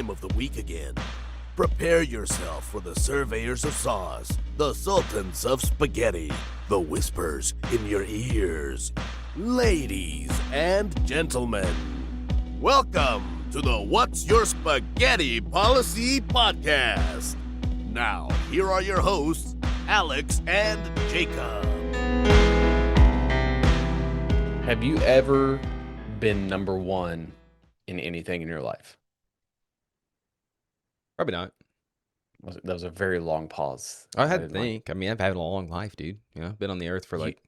time of the week again. Prepare yourself for the surveyors of sauce, the sultans of spaghetti, the whispers in your ears. Ladies and gentlemen, welcome to the What's Your Spaghetti Policy podcast. Now, here are your hosts, Alex and Jacob. Have you ever been number one in anything in your life? Probably not. That was a very long pause. I had to think. I mean, I've had a long life, dude. You know, I've been on the earth for like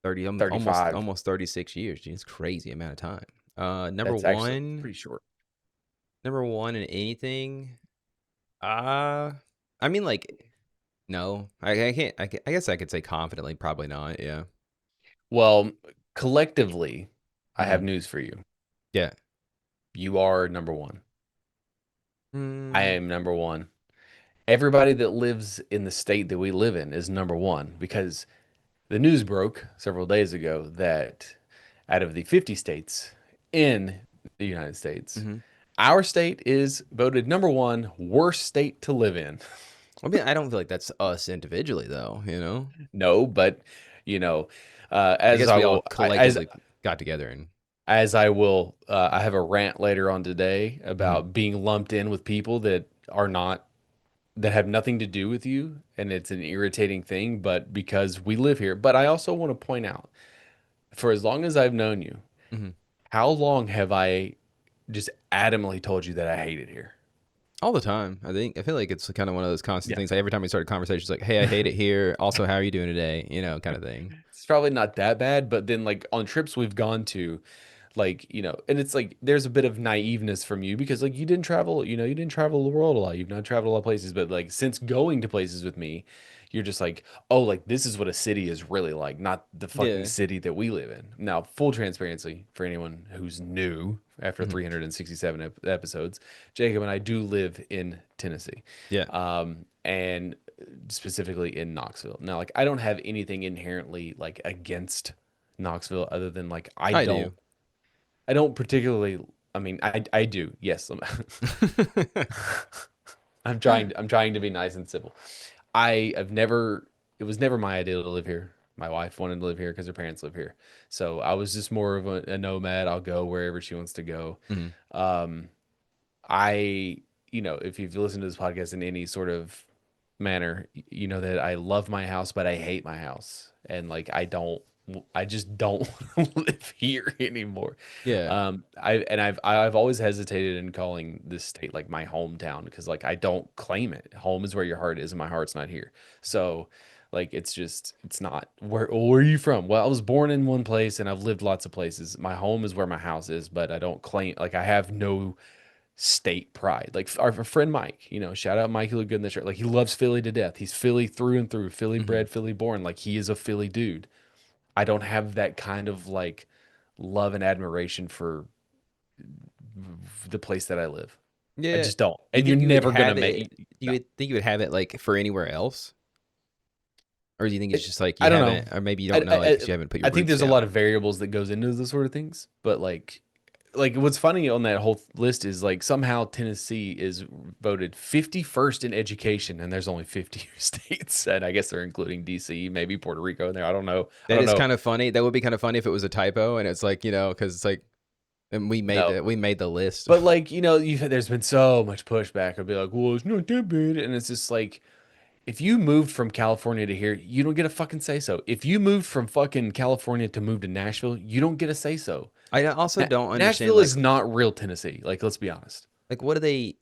30, 35. almost 36 years. Dude, it's a crazy amount of time. That's actually pretty short. Number one in anything. I mean, like, no, I can't. I guess I could say confidently, probably not. Yeah. Well, collectively, I have news for you. Yeah. You are number one. I am number one. Everybody that lives in the state that we live in is number one because the news broke several days ago that out of the 50 states in the United States, our state is voted number one worst state to live in. I mean, I don't feel like that's us individually, though. You know. No, but you know, I guess we all collectively got together and. As I will, I have a rant later on today about being lumped in with people that have nothing to do with you, and it's an irritating thing, but because we live here. But I also want to point out, for as long as I've known you, how long have I just adamantly told you that I hate it here? All the time. I feel like it's kind of one of those constant things. Like every time we start a conversation, it's like, hey, I hate it here. Also, how are you doing today? You know, kind of thing. It's probably not that bad, but then like on trips we've gone to, like, you know, and it's like there's a bit of naiveness from you because like you didn't travel the world a lot. You've not traveled a lot of places, but like since going to places with me, you're just like, oh, like this is what a city is really like, not the fucking city that we live in. Now, full transparency for anyone who's new after 367 episodes, Jacob and I do live in Tennessee. Yeah. And specifically in Knoxville. Now, like I don't have anything inherently like against Knoxville other than like I don't particularly. I mean, I do. Yes, I'm trying to be nice and civil. It was never my idea to live here. My wife wanted to live here because her parents live here. So I was just more of a nomad. I'll go wherever she wants to go. If you've listened to this podcast in any sort of manner, you know that I love my house, but I hate my house. And like, I just don't live here anymore. Yeah. I've always hesitated in calling this state like my hometown because like I don't claim it. Home is where your heart is, and my heart's not here. So like it's not where are you from? Well, I was born in one place and I've lived lots of places. My home is where my house is, but I don't claim like I have no state pride. Like our friend Mike, you know, shout out Mike, he looked good in the shirt. Like he loves Philly to death. He's Philly through and through, Philly bred, Philly born. Like he is a Philly dude. I don't have that kind of like love and admiration for the place that I live. Yeah. I just don't. And you're never going to make it. You would think you would have it like for anywhere else? Or do you think it's just like I don't know. Or maybe you don't know because you haven't put your I think there's a lot of variables that goes into those sort of things. But like what's funny on that whole list is like somehow Tennessee is voted 51st in education, and there's only 50 states, and I guess they're including DC, maybe Puerto Rico in there. I don't know. That is kind of funny. That would be kind of funny if it was a typo, and it's like, you know, because it's like, and we made the list. But like, you know, there's been so much pushback. I'd be like, well, it's not that bad, and it's just like, if you moved from California to here, you don't get a fucking say so. If you moved from fucking California to move to Nashville, you don't get a say so. I also don't understand. Nashville is not real Tennessee. Like, let's be honest. Like, what do they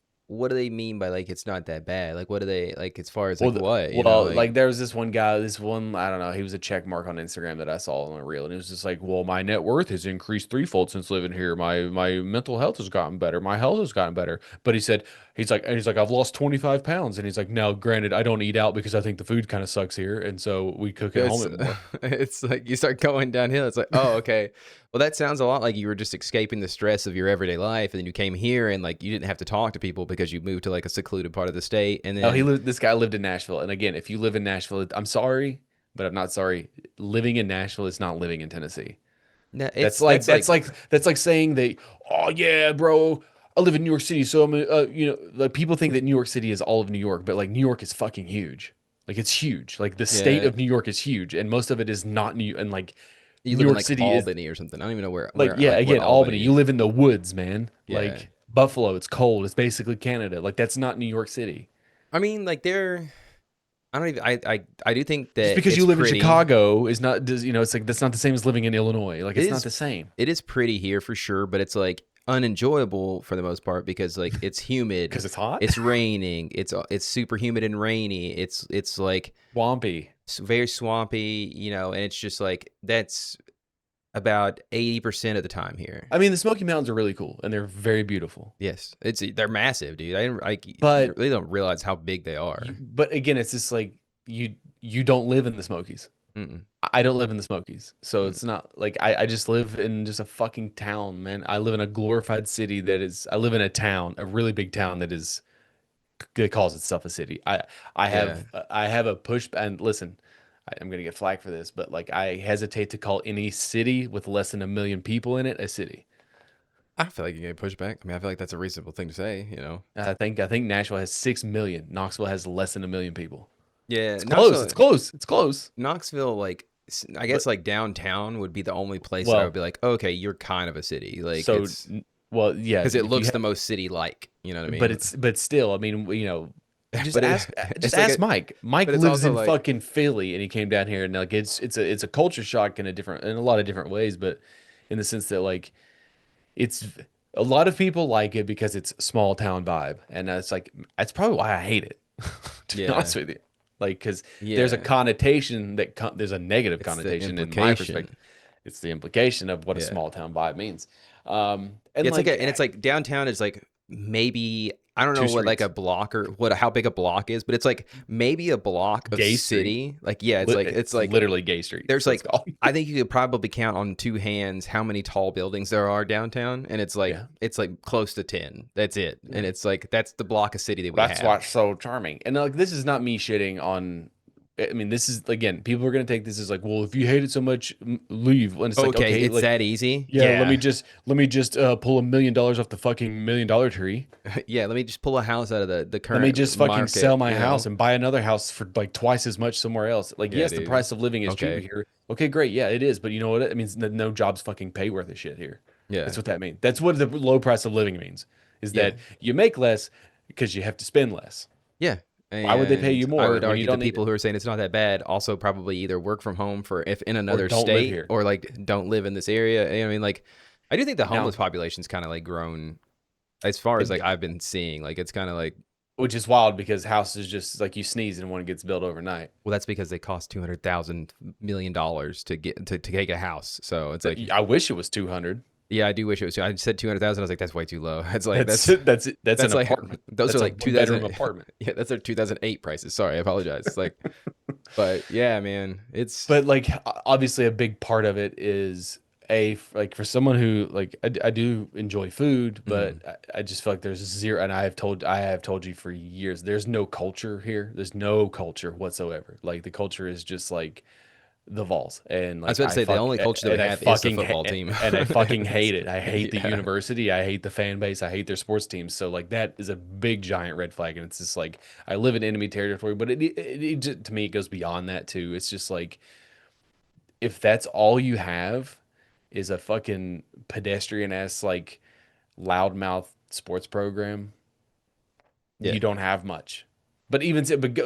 mean by like it's not that bad? Like, what do they like as far as like what? Like there was this one guy, I don't know, he was a check mark on Instagram that I saw on a reel, and it was just like, well, my net worth has increased threefold since living here. My mental health has gotten better. My health has gotten better. But he's like, I've lost 25 pounds, and he's like, now, granted, I don't eat out because I think the food kind of sucks here, and so we cook at home more. It's like you start going downhill. It's like, oh, okay. Well, that sounds a lot like you were just escaping the stress of your everyday life, and then you came here and like you didn't have to talk to people because you moved to like a secluded part of the state. And then this guy lived in Nashville, and again, if you live in Nashville, I'm sorry, but I'm not sorry. Living in Nashville is not living in Tennessee. No, that's like saying that, oh yeah, bro, I live in New York City, so I'm, like people think that New York City is all of New York, but like New York is fucking huge. Like it's huge. Like the state Yeah, of New York is huge, and most of it is not New. And like you New live in York like City is Albany or something. I don't even know like, where yeah, like what again, Albany. You Albany. live in the woods, man. Yeah, Like Buffalo, it's cold. It's basically Canada. Like that's not New York City. I mean, like they're. I don't even. I do think Just that because you it's live in pretty. Chicago is not, does, it's like that's not the same as living in Illinois. Like It it's not is the same it is pretty here for sure, but it's like unenjoyable for the most part because like it's humid, because it's hot, it's raining, it's super humid and rainy. It's like swampy. very swampy, and it's just like that's about 80% of the time here. I mean, the Smoky Mountains are really cool and they're very beautiful. Yes, they're massive, dude. I didn't like you But really don't realize how big they are. but again, it's just like you don't live in the Smokies. Mm-mm, I don't live in the Smokies, so mm. it's not like I just live in just a fucking town, man. I live in a glorified city that is. I live in a town, a really big town that calls itself a city. Yeah, I have a push and listen. I'm gonna get flack for this, but like I hesitate to call any city with less than 1 million people in it a city. I feel like you get pushback. I mean, I feel like that's a reasonable thing to say. I think Nashville has 6 million. Knoxville has less than 1 million people. Yeah, It's close. It's Knoxville. close. It's close. Knoxville, like I But guess, like downtown would be the only place that I would well, be like, okay, you're kind of a city, like so it's well, yeah. because it If you looks the have, most city-like. You know what I but mean? it's still. I mean, just But ask just it's like ask Mike. Mike but it's lives also in like, fucking Philly, and he came down here, and like it's a culture shock in a lot of different ways, but in the sense that like it's a lot of people like it because it's small town vibe, and that's like that's probably why I hate it. To be yeah, honest with you, like because there's a yeah, connotation there's a negative it's the connotation in my perspective. implication. It's the implication of what a Yeah. small town vibe means, Yeah, and it's like like it's like downtown is like maybe I don't know two what like a streets, block or what how big a block is, but it's like maybe a block of gay street. city. Like yeah, it's It's like literally gay street. there's That's what it's like called. I think you could probably count on two hands how many tall buildings there are downtown, and Yeah. it's like close to 10. That's it, Yeah. and it's like that's the block of city that we That's have. what's so charming. And like this is not me shitting on I mean, this is again, people are gonna take this as like, well, if you hate it so much, leave. And it's like, Okay, okay, it's like, that easy. yeah, Yeah, let me just pull $1 million off the fucking $1 million tree. yeah. Let me just pull a house out of the Let me current just fucking market. sell my house and buy another house for like twice as much somewhere else. Like, Yeah, yes, the dude. price of living is cheaper Okay. here. Okay, great, yeah, it is. But you know what? It means that no jobs fucking pay worth of shit here. That's Yeah, what that means. That's what the low price of living means. Is yeah, that you make less because you have to spend less. yeah. Why would they pay And you I more would when you argue the don't need people it who are saying it's not that bad also probably either work from home for if in or another don't live state here? or like don't live in this area. I mean, like I do think the Now, homeless population's kind of like grown as far as like ag- I've been seeing. Like it's kind of like which is wild because houses just like you sneeze and one gets built overnight. well, that's because they cost $200,000 to get to take a house. So it's like I wish it was 200. yeah, I do wish it was. I said 200,000. I was like, that's way too low. It's like That's that's an that's like apartment. those are That's a like one bedroom 2000. apartment. Yeah, that's our 2008 prices. Sorry, I apologize. It's like, but yeah, man, it's But like obviously a big part of it is like for someone who like I do enjoy food, but mhm. I just feel like there's zero, and I have told you for years there's no culture here. There's no culture whatsoever. Like the culture is just like the Vols, and I was like about to say the only culture that we have is the football team. and I fucking That's- hate it. I hate the yeah, university. I hate the fan base. I hate their sports teams. So like that is a big giant red flag, and it's just like I live in enemy territory. But to me it goes beyond that too. It's just like if that's all you have is a fucking pedestrian ass like loudmouth sports program, yeah, you don't have much. But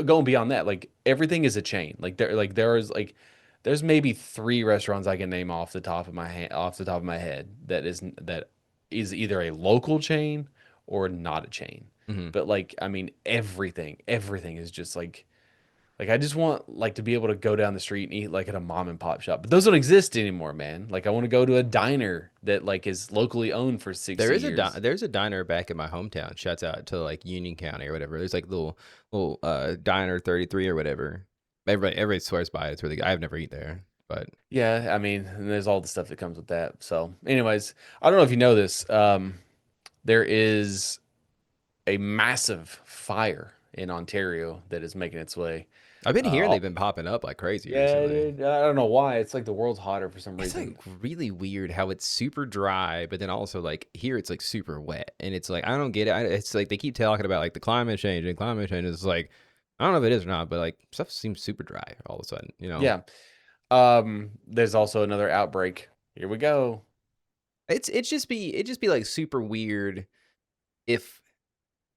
going beyond that, like everything is a chain. There is like there's maybe three restaurants I can name off the top of my head that is either a local chain or not a chain. hmm But like I mean everything is just like I just want like to be able to go down the street and eat like at a mom and pop shop. But those don't exist anymore, man. Like I want to go to a diner that like is locally owned for 60 years. there's a diner back in my hometown. Shouts out to like Union County or whatever. There's like little diner 33 or whatever. Everybody swears by it. It's really good. I've never eaten there, but Yeah, I mean, and there's all the stuff that comes with that. So, anyways, I don't know if you know this. There is a massive fire in Ontario that is making its way. I've been hearing Uh, they've been popping up like crazy yeah, recently. dude, I don't know why. It's like the world's hotter for some It's like reason. really weird how it's super dry, but then also like here it's like super wet, and it's like I don't get it. It's like they keep talking about like the climate change and climate change. It's like I don't know if it is or not, but like stuff seems super dry all of a sudden. You know, Yeah. There's also another outbreak. Here we go. it'd just be like super weird if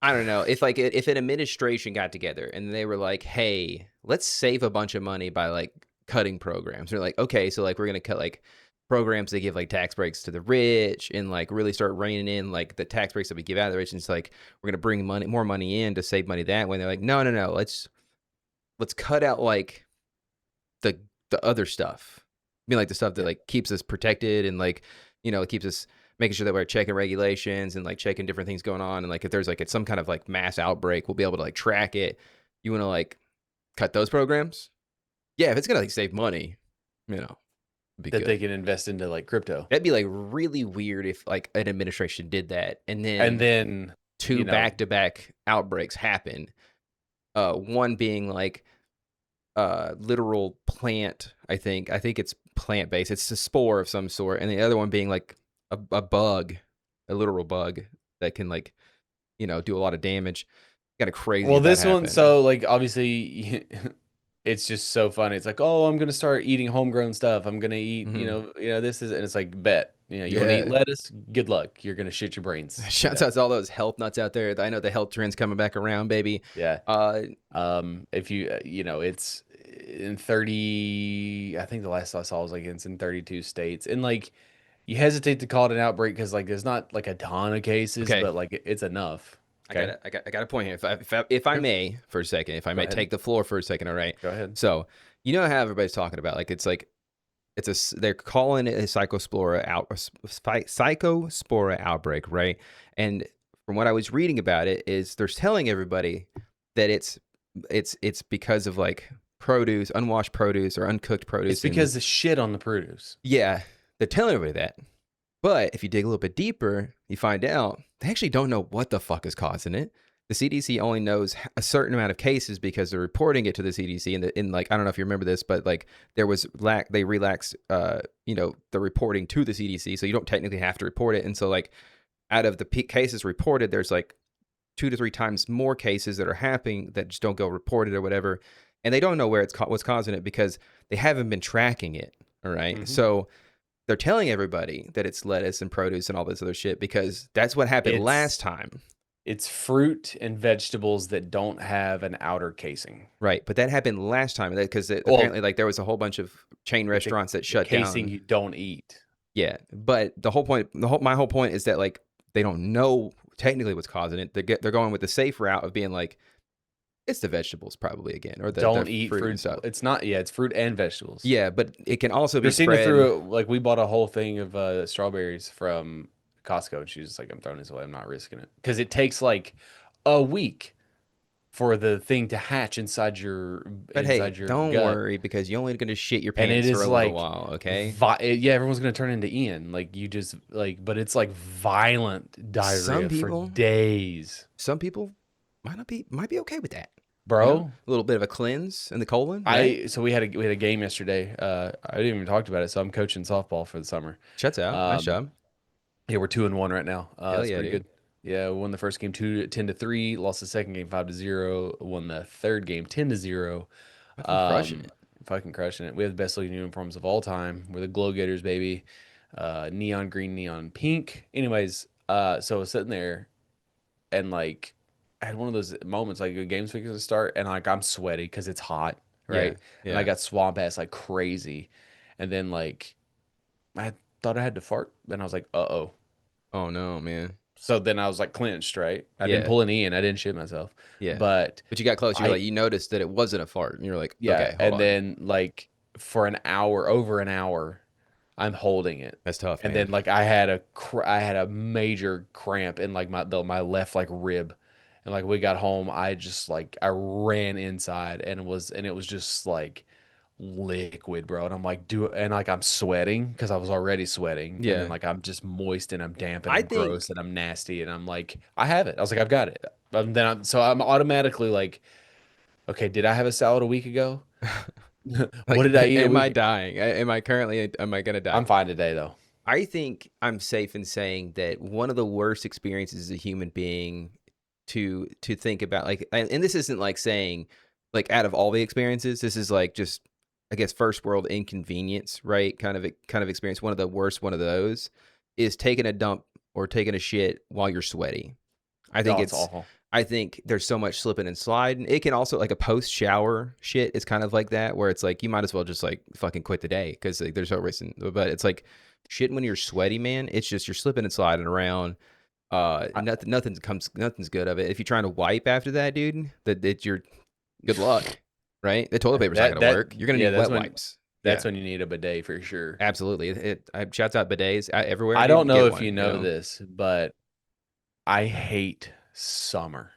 I don't know if an administration got together and they were like, hey, let's save a bunch of money by like cutting programs. They're like, okay, so like we're gonna cut like programs that give like tax breaks to the rich and like really start reining in like the tax breaks that we give out of the rich. And it's like we're gonna bring more money in to save money that way. And they're like, no, let's cut out like the other stuff. I mean, like the stuff that like keeps us protected and like it keeps us making sure that we're checking regulations and like checking different things going on. And like if there's like some kind of like mass outbreak, we'll be able to like track it. You want to like cut those programs? Yeah, if it's gonna like save money, it'd be That good. they can invest into like crypto. That'd be like really weird if like an administration did that and then two back-to-back outbreaks happen. One being like literal plant, I think it's plant-based. It's a spore of some sort, and the other one being like a bug, a literal bug that can like do a lot of damage. Kind of crazy. Well, if that this one, happened. so like obviously it's just so funny. It's like, oh, I'm gonna start eating homegrown stuff. I'm gonna eat, this is, and it's like, bet, you want to eat Yeah. lettuce? Good luck. You're gonna shit your brains. Shouts out to all those health nuts out there. I know the health trend's coming back around, baby. Yeah. If you, it's in 30, I think the last I saw was like it's in 32 states, and like you hesitate to call it an outbreak because like there's not like a ton of cases, Okay. but like it's enough. Okay. I got a point here. If I may for a second, if I may ahead. take the floor for a second, all right. Go ahead. So you know how everybody's talking about like they're calling it a psychospora outbreak, right? And from what I was reading about it is they're telling everybody that it's because of like produce, unwashed produce or uncooked produce. It's because the shit on the produce. Yeah, they're telling everybody that. But if you dig a little bit deeper, you find out they actually don't know what the fuck is causing it. The CDC only knows a certain amount of cases because they're reporting it to the CDC. And in like, I don't know if you remember this, but like there was they relaxed, the reporting to the CDC. So you don't technically have to report it. And so like out of the cases reported, there's like 2 to 3 times more cases that are happening that just don't go reported or whatever. And they don't know where what's causing it because they haven't been tracking it. All right. Mhm. So they're telling everybody that it's lettuce and produce and all this other shit because that's what happened last time. It's fruit and vegetables that don't have an outer casing. Right. But that happened last time because apparently like there was a whole bunch of chain restaurants that shut down. Casing you don't eat. Yeah. But my whole point is that like they don't know technically what's causing it. They're going with the safe route of being like, it's the vegetables probably again, or don't the eat fruit fruit. and stuff. It's not. Yeah, it's fruit and vegetables. Yeah, but it can also be You're seeing it spread. through. Like we bought a whole thing of strawberries from Costco, and she's just like, "I'm throwing this away. I'm not risking it because it takes like a week for the thing to hatch inside your But inside hey, your don't gut. worry because you're only going to shit your And it pants for is a like little while, okay? Yeah, everyone's gonna turn into Ian. Like you just like, but it's like violent diarrhea people- for days, Some people might be okay with that. bro. A little bit of a cleanse in the colon. Right? So we had a game yesterday. I didn't even talk about it. So I'm coaching softball for the summer. Shuts out. Nice job. Yeah, we're 2-1 right now. It's yeah, pretty dude. good. Yeah, we won the first game 10-3, lost the second game 5-0, won the third game 10-0. Fucking crushing it. Fucking crushing it. We have the best looking uniforms of all time. We're the Glow Gators, baby. Neon green, neon pink. Anyways, so I was sitting there and like I had one of those moments like the game's fixing to start and like I'm sweaty because it's hot, right? Yeah. And I got swamp ass like crazy. And then like I thought I had to fart. Then I was like, uh-oh. Oh no, man. So then I was like clenched, right? I Yeah. didn't pull an Ian. I didn't shit myself. Yeah. But you got close. You noticed that it wasn't a fart, and you're like, yeah. okay, hold And on. then like for over an hour, I'm holding it. That's tough. And man. then like I had a major cramp in like my left like rib. And like we got home, I ran inside and it was just like liquid, bro. And I'm like, and like I'm sweating because I was already sweating. Yeah. And then like I'm just moist and I'm damp and I I'm think- gross and I'm nasty and I'm like, I have it. I was like, I've got it. So I'm automatically like, okay, did I have a salad a week ago? What Like, did I eat a am I week? dying? Am I gonna die? I'm fine today though. I think I'm safe in saying that one of the worst experiences as a human being to think about, like, and this isn't like saying like out of all the experiences, this is like just, I guess, first world inconvenience, right? Kind of experience. One of the worst one of those is taking a dump or taking a shit while you're sweaty. I think Oh, it's it's awful. I think there's so much slipping and sliding. It can also, like, a post shower shit is kind of like that, where it's like you might as well just like fucking quit the day because like, there's no reason. But it's like shit when you're sweaty, man. It's just you're slipping and sliding around. I, Nothing's good of it. If you're trying to wipe after that, dude, that you're good luck, right? The toilet paper's not gonna work. You're gonna yeah, need wet wipes. that's Yeah, when you need a bidet for sure. absolutely. Shouts out bidets everywhere, I dude. don't know Get if one. you know this, but I hate summer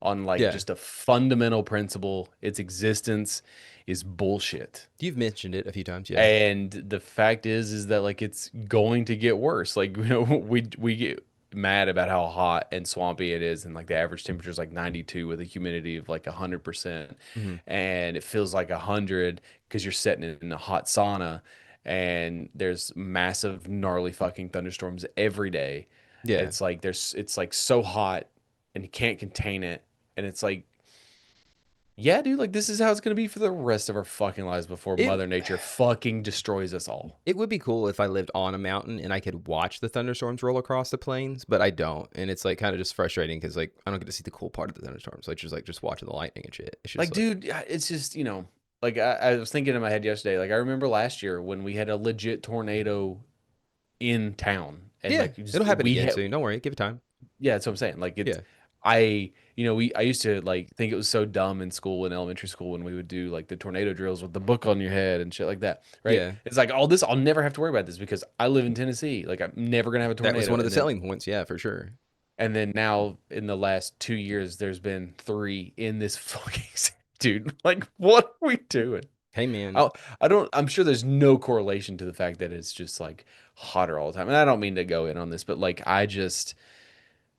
on like Yeah. just a fundamental principle. Its existence is bullshit. You've mentioned it a few times. Yeah. And the fact is that like it's going to get worse. Like we get mad about how hot and swampy it is, and like the average temperature is like 92 with a humidity of like 100%, Hmm. and it feels like 100 because you're sitting in a hot sauna, and there's massive gnarly fucking thunderstorms every day. Yeah. It's like so hot and you can't contain it, and it's like, yeah, dude, like this is how it's gonna be for the rest of our fucking lives before It Mother Nature fucking destroys us all. It would be cool if I lived on a mountain and I could watch the thunderstorms roll across the plains, but I don't, and it's like kind of just frustrating because like I don't get to see the cool part of the thunderstorms, like just watching the lightning and shit. It's just Like, like, dude, it's just, like I was thinking in my head yesterday, like I remember last year when we had a legit tornado in town, and yeah, like you it'll just happen we again had, soon. Don't worry, give it time. yeah, that's what I'm saying. Like it's Yeah, I used to like think it was so dumb in school, in elementary school, when we would do like the tornado drills with the book on your head and shit like that, right? yeah, It's like all this, I'll never have to worry about this because I live in Tennessee. Like I'm never gonna have a that was tornado. one of the selling points. Yeah, for sure. And then now in the last 2 years, there's been three in this fucking city. Dude. Like, what are we doing? Hey, man. I I don't. I'm sure there's no correlation to the fact that it's just like hotter all the time. And I don't mean to go in on this, but like I just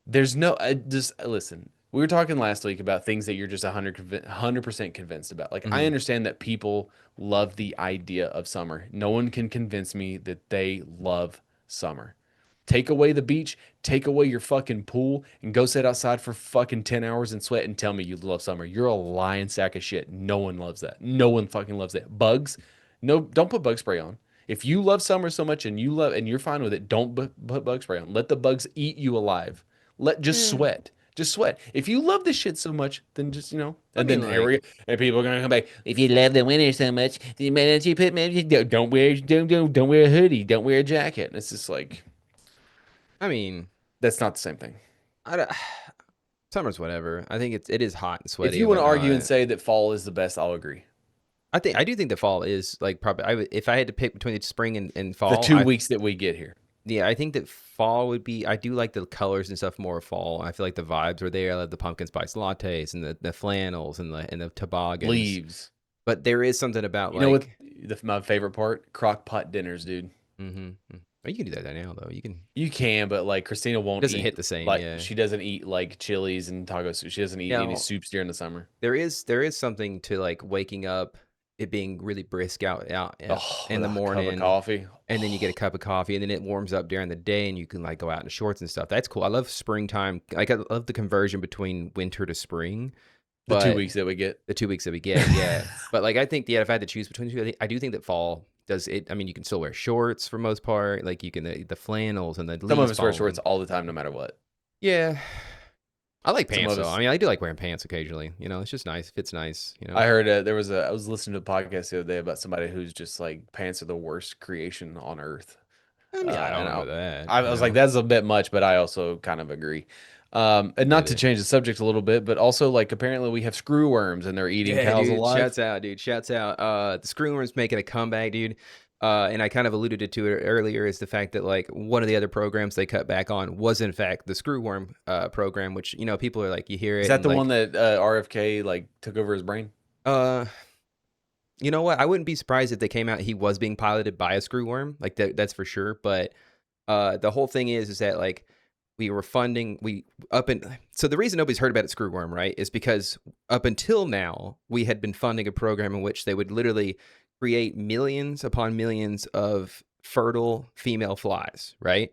there's no. I just listen. We were talking last week about things that you're just 100% convinced about. Like I Hmm. understand that people love the idea of summer. No one can convince me that they love summer. Take away the beach, take away your fucking pool, and go sit outside for fucking 10 hours and sweat and tell me you love summer. You're a lying sack of shit. No one loves that. No one fucking loves that. Bugs, no, don't put bug spray on. If you love summer so much and you're fine with it, don't put bug spray on. Let the bugs eat you alive. Just Yeah. sweat. Just sweat. If you love this shit so much, then just I and mean, then here like, we and people are gonna come back. If you love the winter so much, then why don't you put maybe don't wear a hoodie, don't wear a jacket. And it's just like I mean, that's not the same thing. I don't, summer's whatever. I think it is hot and If sweaty you and want to argue and whatnot. say that fall is the best, I'll agree. I do think the fall is like probably. If I had to pick between the spring and The fall, 2 weeks that we get here. yeah, I think that fall would be. I do like the colors and stuff more of fall. I feel like the vibes are there. I love the pumpkin spice lattes and the flannels and the toboggans. Leaves. But there is something about You know what like, my favorite part? Crock pot dinners, dude. mm-hmm. Oh, you can do that now though. You can. You can, but like Christina It won't doesn't eat hit the same. like Yeah. she doesn't eat like chilies and taco soup. She doesn't eat any Now soups during the summer. there is something to like waking up, it being really brisk out Oh, in with the a cup of morning, coffee. and then you get a cup of coffee, and then it warms up during the day, and you can like go out in shorts and stuff. That's cool. I love springtime. Like I love the conversion between winter to spring, The two but weeks that we get. the 2 weeks that we get, yeah. But like I think, yeah, if I had to choose between the two, I do think that fall does it. I mean, you can still wear shorts for most part. Like you can the flannels and the Some of leaves us wear falling. shorts all the time, no matter what. Yeah, I like Some pants of though. I us. mean, I do like wearing pants occasionally. You know, it's just nice. Fits nice. You know. I heard I was listening to a podcast the other day about somebody who's just like pants are the worst creation on earth. I mean, I And don't know that. I You was like, know, that's a bit much, but I also kind of agree. I And not get to it. change the subject a little bit, but also like apparently we have screw worms and they're eating Yeah, cows dude. alive. Shouts out, dude. Shouts out. The screwworm's making a comeback, dude. And I kind of alluded to it earlier, is the fact that like one of the other programs they cut back on was in fact the screwworm program, which, you know, people are like, you hear Is it that and the one like, that RFK like took over his brain? uh, you know what? I wouldn't be surprised if they came out he was being piloted by a screwworm, like that's for sure. But the whole thing is that like we were funding so the reason nobody's heard about it, screwworm, right, is because up until now we had been funding a program in which they would literally create millions upon millions of fertile female flies, right,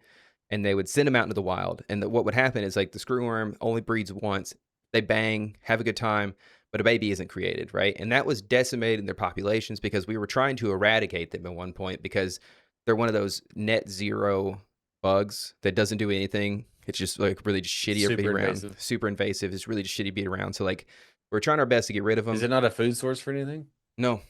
and they would send them out into the wild, and what would happen is like the screwworm only breeds once, they bang, have a good time, but a baby isn't created, right, and that was decimating their populations because we were trying to eradicate them at one point because they're one of those net zero bugs that doesn't do anything. It's just like really just shitty to be around. Super invasive. It's really just shitty to be around. So like we're trying our best to get rid of them. Is it not a food source for anything? No,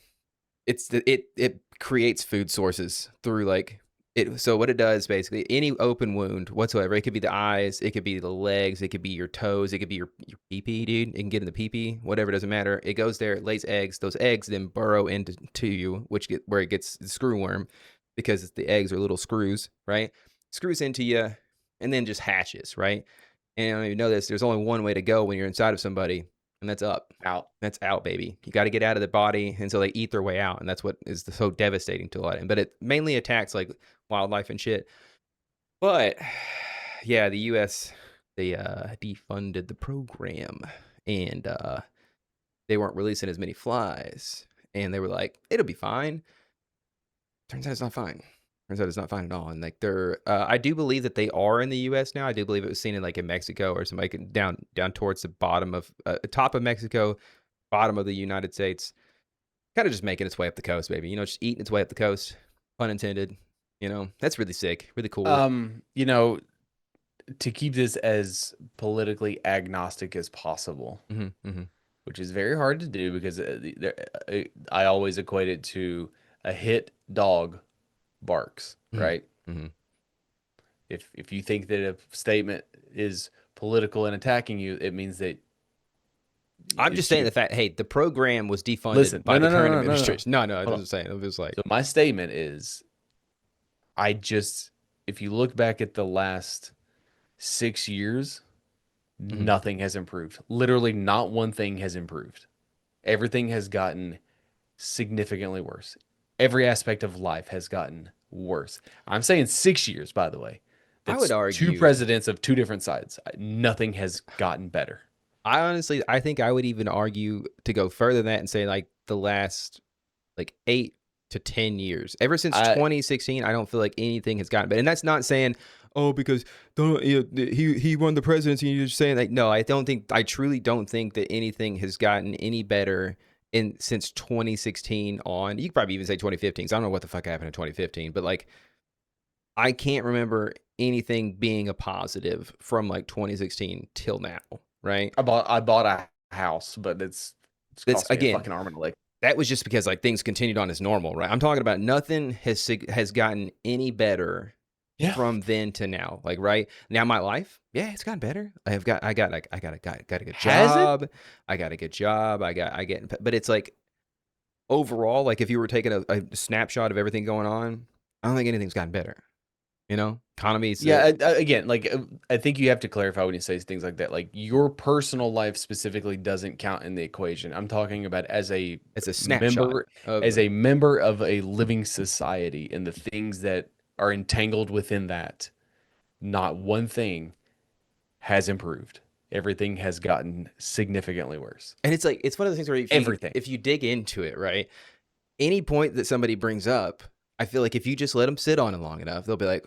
it creates food sources through like it. So what it does basically, any open wound whatsoever, it could be the eyes, it could be the legs, it could be your toes, it could be your pee-pee, dude. It can get in the pee-pee, whatever, doesn't matter. It goes there, it lays eggs. Those eggs then burrow into you, where it gets the screwworm, because the eggs are little screws, right? Screws into you and then just hatches, right? And I don't even know this. There's only one way to go when you're inside of somebody, and that's up. Out. That's out, baby. You got to get out of the body, and so they eat their way out, and that's what is so devastating to a lot. But it mainly attacks like wildlife and shit. But yeah, the U.S. they defunded the program, and they weren't releasing as many flies, and they were like, it'll be fine. Turns out it's not fine. Turns out it's not fine at all. And like they're, I do believe that they are in the U.S. now. I do believe it was seen in like in Mexico or somebody down towards the bottom of top of Mexico, bottom of the United States, kind of just making its way up the coast, baby. You know, just eating its way up the coast, pun intended. You know, that's really sick, really cool. You know, to keep this as politically agnostic as possible, which is very hard to do because I always equate it to a hit dog barks, right? If you think that a statement is political and attacking you, it means that I'm just saying the fact, hey, the program was defunded by the current administration. No, it doesn't say it. It was like, so my statement is, if you look back at the last 6 years, nothing has improved. Literally not one thing has improved. Everything has gotten significantly worse. Every aspect of life has gotten worse. I'm saying 6 years, by the way. I would argue 2 presidents of 2 different sides. Nothing has gotten better. I think I would even argue to go further than that and say like the last like 8 to 10 years. Ever since 2016, I don't feel like anything has gotten better. And that's not saying, oh, because he won the presidency and you're just saying like, no, I truly don't think that anything has gotten any better since 2016 on. You could probably even say 2015. So I don't know what the fuck happened in 2015, but like I can't remember anything being a positive from like 2016 till now, right? I bought a house, but it's cost me a fucking arm and a leg. That was just because like things continued on as normal, right? I'm talking about nothing has gotten any better from then to now. Like right now, my life, it's gotten better. I got a good job. I got a good job. But it's like overall, like if you were taking a snapshot of everything going on, I don't think anything's gotten better. You know, economies. Again, like I think you have to clarify when you say things like that. Like your personal life specifically doesn't count in the equation. I'm talking about as a snapshot member of a living society and the things that are entangled within that. Not one thing has improved. Everything has gotten significantly worse. And it's like it's one of the things where if you dig into it, right? Any point that somebody brings up, I feel like if you just let them sit on it long enough, they'll be like,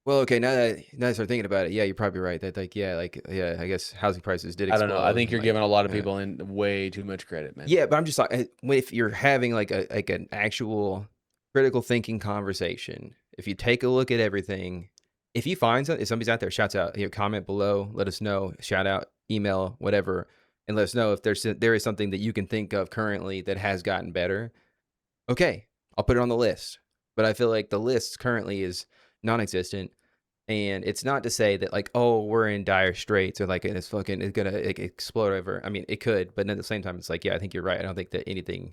well, okay, now that I start thinking about it, you're probably right. That I guess housing prices did explode. I don't know. I think you're giving a lot of people in way too much credit, man. Yeah, but I'm just like, if you're having like an actual critical thinking conversation, if you take a look at everything, if you find something, if somebody's out there, shouts out, comment below, let us know, shout out, email, whatever, and let us know if there is something that you can think of currently that has gotten better. Okay, I'll put it on the list. But I feel like the list currently is non-existent, and it's not to say that like, oh, we're in dire straits or like it's gonna explode over. I mean, it could, but at the same time, it's like, I think you're right. I don't think that anything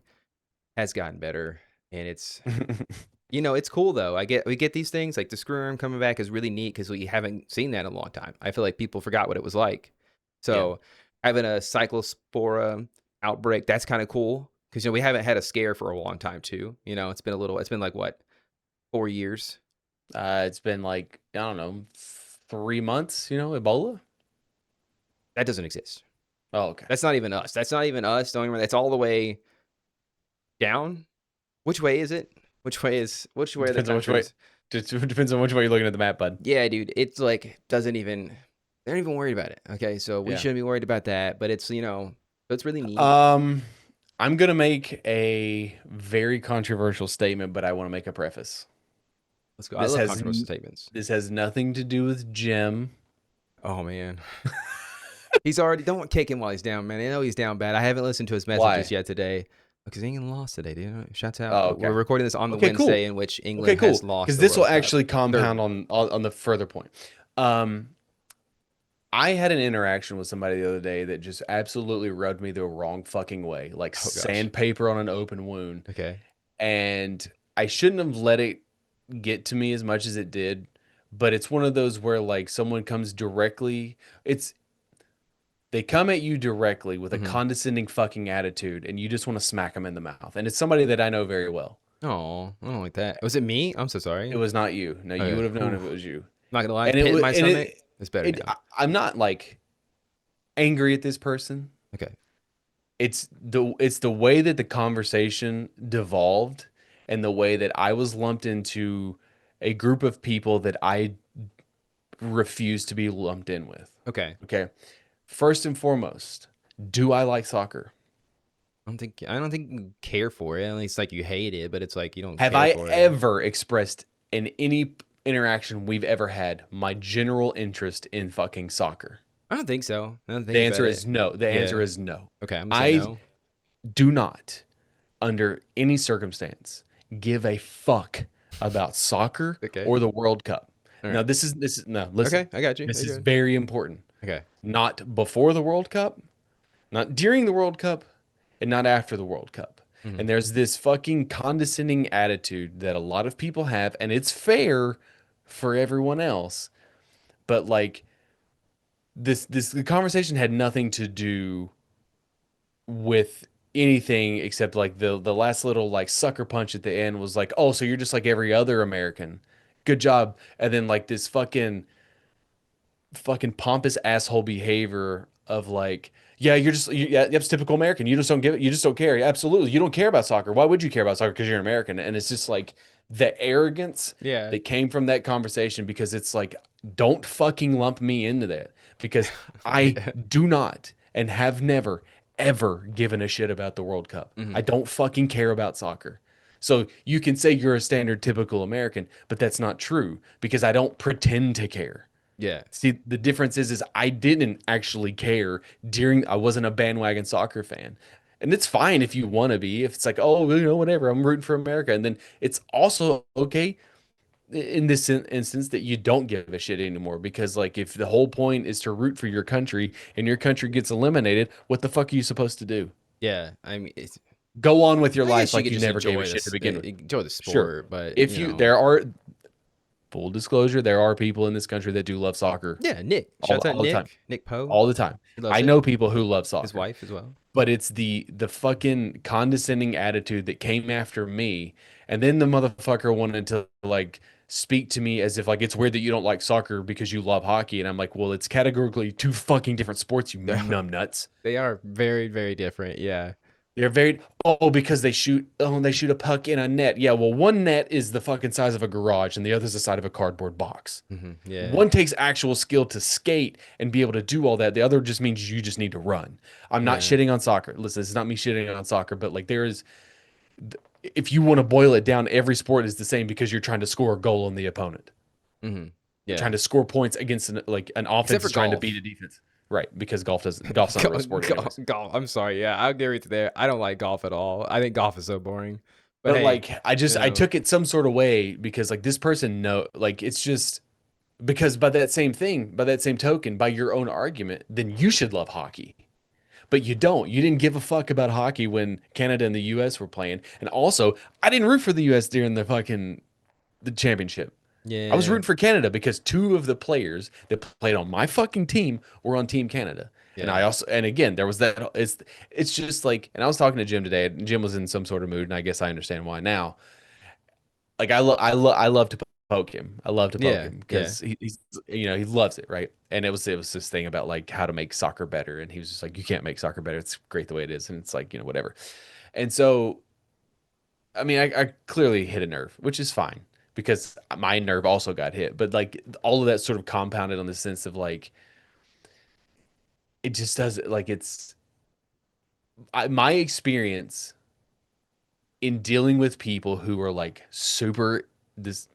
has gotten better, and it's it's cool though. We get these things like the screwworm coming back is really neat because we haven't seen that in a long time. I feel like people forgot what it was like. So having a cyclospora outbreak, that's kind of cool because we haven't had a scare for a long time too. It's been like what, 4 years. It's been like, I don't know, 3 months, Ebola. That doesn't exist. Oh, okay. That's not even us. That's not even us. Don't even. That's all the way down. Which way is it? Which way are the Depends on which way. countries? Just depends on which way you're looking at the map, bud. Yeah, dude. It's like doesn't even. They're not even worried about it. Okay, so we Yeah. shouldn't be worried about that. But it's it's really neat. I'm gonna make a very controversial statement, but I want to make a preface. Let's go. I This love has controversial statements. this has nothing to do with Jim. Oh man, he's already. Don't kick him while he's down, man. I know he's down bad. I haven't listened to his messages Why? yet today because England lost today, dude. Shouts out. Oh, We're okay. recording this on the Okay, cool. Wednesday in which Okay, England cool. has lost. Because The this will World Cup. actually compound on the further point. I had an interaction with somebody the other day that just absolutely rubbed me the wrong fucking way, like Oh, gosh. sandpaper on an open wound. Okay. And I shouldn't have let it get to me as much as it did, but it's one of those where like someone comes directly, they come at you directly with a condescending fucking attitude and you just want to smack them in the mouth. And it's somebody that I know very well. Oh, I don't like that. Was it me? I'm so sorry. It was not you. No, Okay. you would have known Oof. if it was you. I'm not gonna lie. And Pit in it my and stomach. It's better now. I'm not like angry at this person. Okay. It's the way that the conversation devolved and the way that I was lumped into a group of people that I refuse to be lumped in with. Okay. Okay. First and foremost, do I like soccer? I don't think you care for it. At least like you hate it, but it's like you don't Have care I for it. ever expressed in any interaction we've ever had my general interest in fucking soccer? I don't think so. I don't think The answer about is it. no. The Yeah. answer is no. Okay, I'm gonna say I no. do not, under any circumstance, give a fuck about soccer Okay. or the World Cup. All Now, right. this is no. Listen, Okay, I got you. this You're is good. very important. Okay. Not before the World Cup, not during the World Cup, and not after the World Cup. Mhm. And there's this fucking condescending attitude that a lot of people have, and it's fair for everyone else. But like the conversation had nothing to do with anything except like the last little like sucker punch at the end was like, oh, so you're just like every other American. Good job. And then like this fucking pompous asshole behavior of like, yeah, yeah, that's typical American. You just don't give it, you just don't care. Absolutely. You don't care about soccer. Why would you care about soccer? Because you're American. And it's just like the arrogance Yeah. that came from that conversation because it's like, don't fucking lump me into that because I Yeah. do not and have never ever given a shit about the World Cup. I don't fucking care about soccer. So you can say you're a standard typical American, but that's not true because I don't pretend to care. Yeah. See, the difference is I didn't actually care I wasn't a bandwagon soccer fan. And it's fine if you want to be, if it's like, oh, whatever, I'm rooting for America. And then it's also okay in this instance that you don't give a shit anymore because like if the whole point is to root for your country and your country gets eliminated, what the fuck are you supposed to do? Yeah. I mean, Go on with your I life guess you like could you just never gave a enjoy shit to begin with. enjoy the sport, Sure. but If there are full disclosure, there are people in this country that do love soccer yeah, Nick. all, Shouts out all the time. Nick Poe. All the time. He loves I it. know people who love soccer. His wife as well. But it's the fucking condescending attitude that came after me. And then the motherfucker wanted to like speak to me as if like it's weird that you don't like soccer because you love hockey. And I'm like, well, it's categorically two fucking different sports, you numbnuts. They are very, very different. Yeah. They're because they shoot a puck in a net. Yeah, well, one net is the fucking size of a garage and the other's the size of a cardboard box. Yeah. One takes actual skill to skate and be able to do all that. The other just means you just need to run. I'm not shitting on soccer. Listen, it's not me shitting on soccer, but like if you want to boil it down, every sport is the same because you're trying to score a goal on the opponent. Yeah. You're trying to score points against an offense for is trying to golf. beat a defense. Right, because golf's not a real sport anyways. Golf. I'm sorry. Yeah, I'll get right to there. I don't like golf at all. I think golf is so boring. But, hey, like I know. took it some sort of way because like this person it's just because by that same token, by your own argument, then you should love hockey. But you don't. You didn't give a fuck about hockey when Canada and the US were playing. And also, I didn't root for the US during the championship. Yeah. I was rooting for Canada because two of the players that played on my fucking team were on Team Canada. And again, there was that it's just like, and I was talking to Jim today, and Jim was in some sort of mood, and I guess I understand why now. Like I love to poke him. I love to poke Yeah, him yeah. because he's he loves it, right? And it was this thing about like how to make soccer better, and he was just like, you can't make soccer better. It's great the way it is, and it's like whatever. And so I mean, I clearly hit a nerve, which is fine because my nerve also got hit. But like all of that sort of compounded on the sense of like it just does like my experience in dealing with people who are like super this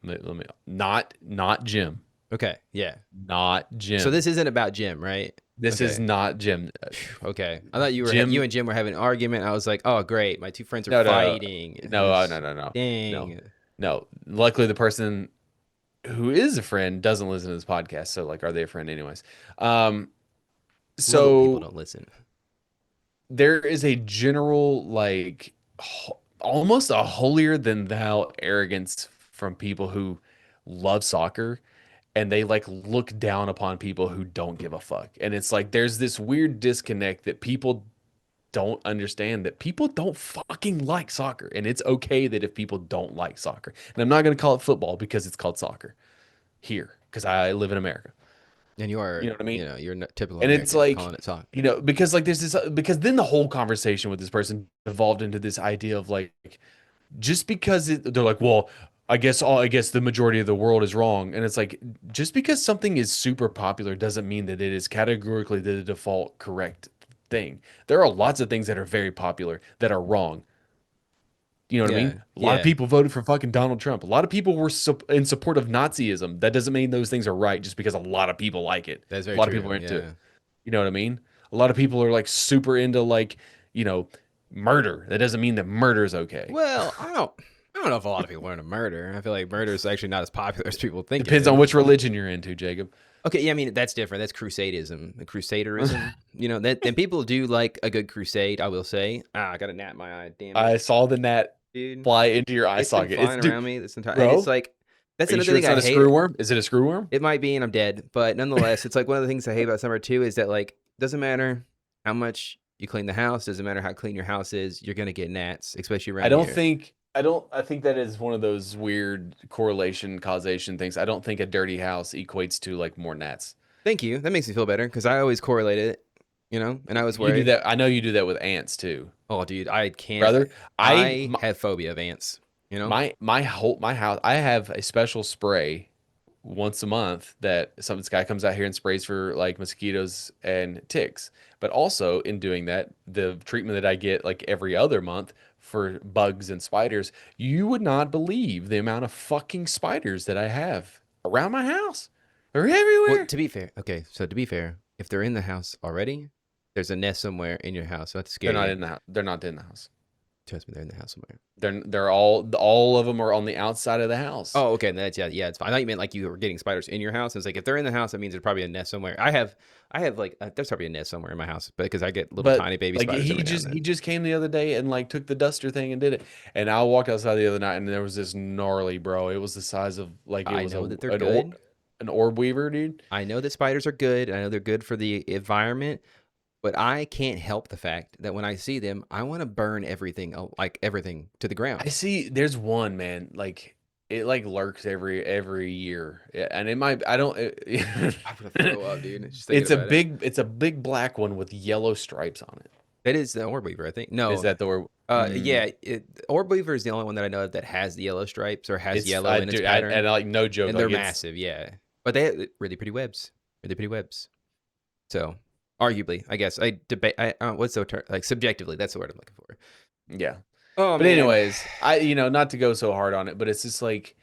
let me not Jim, Okay, yeah. not So Jim. this isn't about Jim, right? This is Okay. not Jim. Okay. I thought you Jim, and Jim were having an argument. I was like, oh great, my two friends are no, no, fighting. no, no, no, no, no, Dang. no. Luckily, the person who is a friend doesn't listen to this podcast. So, like, are they a friend, anyways? Um, Love it when people so don't listen. there is a general, like, almost a holier than thou arrogance from people who love soccer and they like look down upon people who don't give a fuck. And it's like there's this weird disconnect that people don't understand that people don't fucking like soccer. And it's okay that if people don't like soccer. And I'm not going to call it football because it's called soccer here because I live in America. And you are, You know what I mean? you're a typical And it's American like, calling it soccer. because like there's this, because then the whole conversation with this person evolved into this idea of like, just because they're like, well, I guess the majority of the world is wrong. And it's like, just because something is super popular doesn't mean that it is categorically the default correct thing. There are lots of things that are very popular that are wrong. You know what I Yeah, mean? A lot of yeah. people voted for fucking Donald Trump. A lot of people were in support of Nazism. That doesn't mean those things are right just because a lot of people like it. That's A very lot of people true. are into it. Yeah. You know what I mean? A lot of people are like super into like, you know, murder. That doesn't mean that murder is okay. Well, I don't know if a lot of people are into murder. I feel like murder is actually not as popular as people think it Depends on is. which religion you're into, Jacob. Okay, yeah, I mean that's different. That's crusadism, the crusaderism. That and people do like a good crusade. I will say. I got a gnat in my eye. Damn it, I saw the gnat dude. fly into your eye It's been socket. It's flying dude, around me this entire, and it's bro. like that's Are you another sure thing it's I not a hate. screw worm? Is it a screw worm? It might be, and I'm dead, but nonetheless, it's like one of the things I hate about summer too is that like doesn't matter how much you clean the house, doesn't matter how clean your house is, you're gonna get gnats, especially I around don't here. think I don't I think that is one of those weird correlation causation things. I don't think a dirty house equates to like more gnats. Thank you. That makes me feel better because I always correlated it, and I was You do worried. that. I know you do that with ants too, Oh, dude, I can't. brother. I have phobia of ants. My house. I have a special spray once a month that this guy comes out here and sprays for like mosquitoes and ticks. But also in doing that, the treatment that I get like every other month for bugs and spiders, you would not believe the amount of fucking spiders that I have around my house. They're Well, everywhere. to be fair, okay, so to be fair, if they're in the house already, there's a nest somewhere in your house. So that's They're scare not you. in the house. They're not in the house. Trust me, they're in the house somewhere. They're all of them are on the outside of the house. Oh, okay, that's yeah, it's fine. I thought you meant like you were getting spiders in your house. It's like if they're in the house, that means there's probably a nest somewhere. I have like there's probably a nest somewhere in my house, because I get little But tiny baby like spiders he every now and just he then. just came the other day and like took the duster thing and did it. And I walked outside the other night and there was this gnarly bro. It was the size of like it I was know that they're an good. an orb weaver, dude. I know that spiders are good. I know they're good for the environment, but I can't help the fact that when I see them, I want to burn everything, like everything to the I ground. see there's one man like it like lurks every year. Yeah, and it might I don't I'm gonna throw up, dude. Just thinking about it. it's a big black one with yellow stripes on it. That is the orb weaver, I think. Is No, that the word? yeah, orb weaver is the only one that I know of that has the yellow stripes or has It's yellow in its pattern, and like no joke, and they're like it's massive. Yeah, but they have really pretty webs. Really pretty webs. So, arguably, I guess I debate. What's the term? Like subjectively, that's the word I'm looking for. yeah. Oh But man, anyways, not to go so hard on it, but it's just like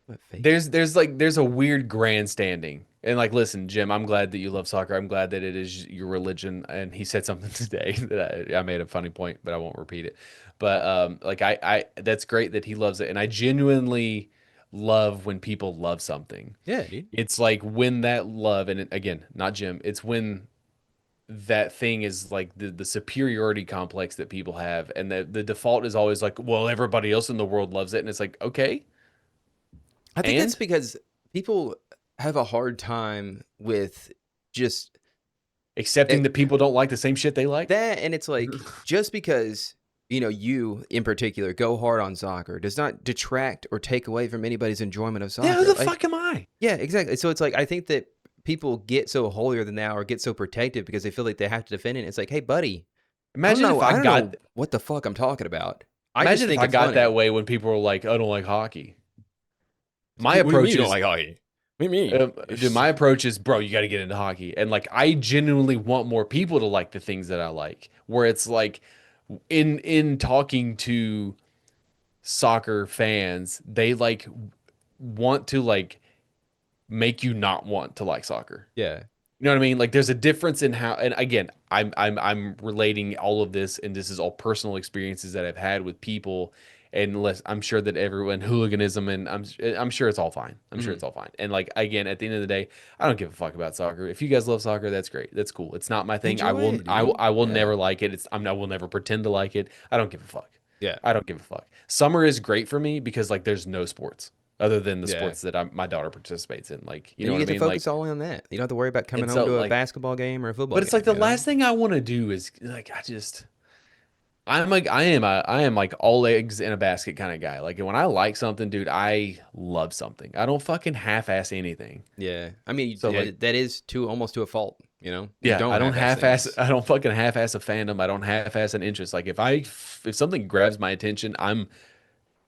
what face? there's a weird grandstanding. And like, listen, Jim, I'm glad that you love soccer. I'm glad that it is your religion. And he said something today that I made a funny point, but I won't repeat it. But like I that's great that he loves it. And I genuinely love when people love something. Yeah, dude. It's like when that love, and again, not Jim, it's when that thing is like the superiority complex that people have, and the default is always like, well, everybody else in the world loves it, and it's like, okay, I think that's and because people have a hard time with just accepting it, that people don't like the same shit they like. that, and it's like just because you in particular go hard on soccer does not detract or take away from anybody's enjoyment of Yeah, who soccer. the fuck am I? Yeah, exactly. So it's like I think that people get so holier than thou or get so protective because they feel like they have to defend it. It's like, hey, buddy, Imagine if I I don't got know what the fuck I'm talking about. I just imagine if think I it's got funny. that way when people were like, I don't like hockey. My What do you mean approach you don't is like hockey? What do you mean? dude, my approach is, bro, you got to get into hockey. And like, I genuinely want more people to like the things that I like. Where it's like, in talking to soccer fans, they like want to like make you not want to like soccer. Yeah. You know what I mean? Like, there's a difference in how. And again, I'm relating all of this, and this is all personal experiences that I've had with people. And unless I'm sure that everyone hooliganism, and I'm sure it's all fine. I'm sure Mhm. it's all fine. And like again, at the end of the day, I don't give a fuck about soccer. If you guys love soccer, that's great. That's cool. It's not my thing. I Enjoy will it, dude. I will Yeah. never like it. I will never pretend to like it. I don't give a fuck. Yeah. I don't give a fuck. Summer is great for me because like there's no sports other than the Yeah. sports that my daughter participates in. Like, you Then know you what I get to mean? Like, focus all in on that. You don't have to worry about coming and home so to a like, basketball game or a football but game. it's like the you know? last thing I want to do is like I am like all eggs in a basket kind of guy. Like when I like something, dude, I love something. I don't fucking half-ass anything. Yeah. I mean, So like, that is almost to a fault, you know? You yeah, don't I don't half-ass half-ass. things. I don't fucking half-ass a fandom. I don't half-ass an interest. Like if something grabs my attention, I'm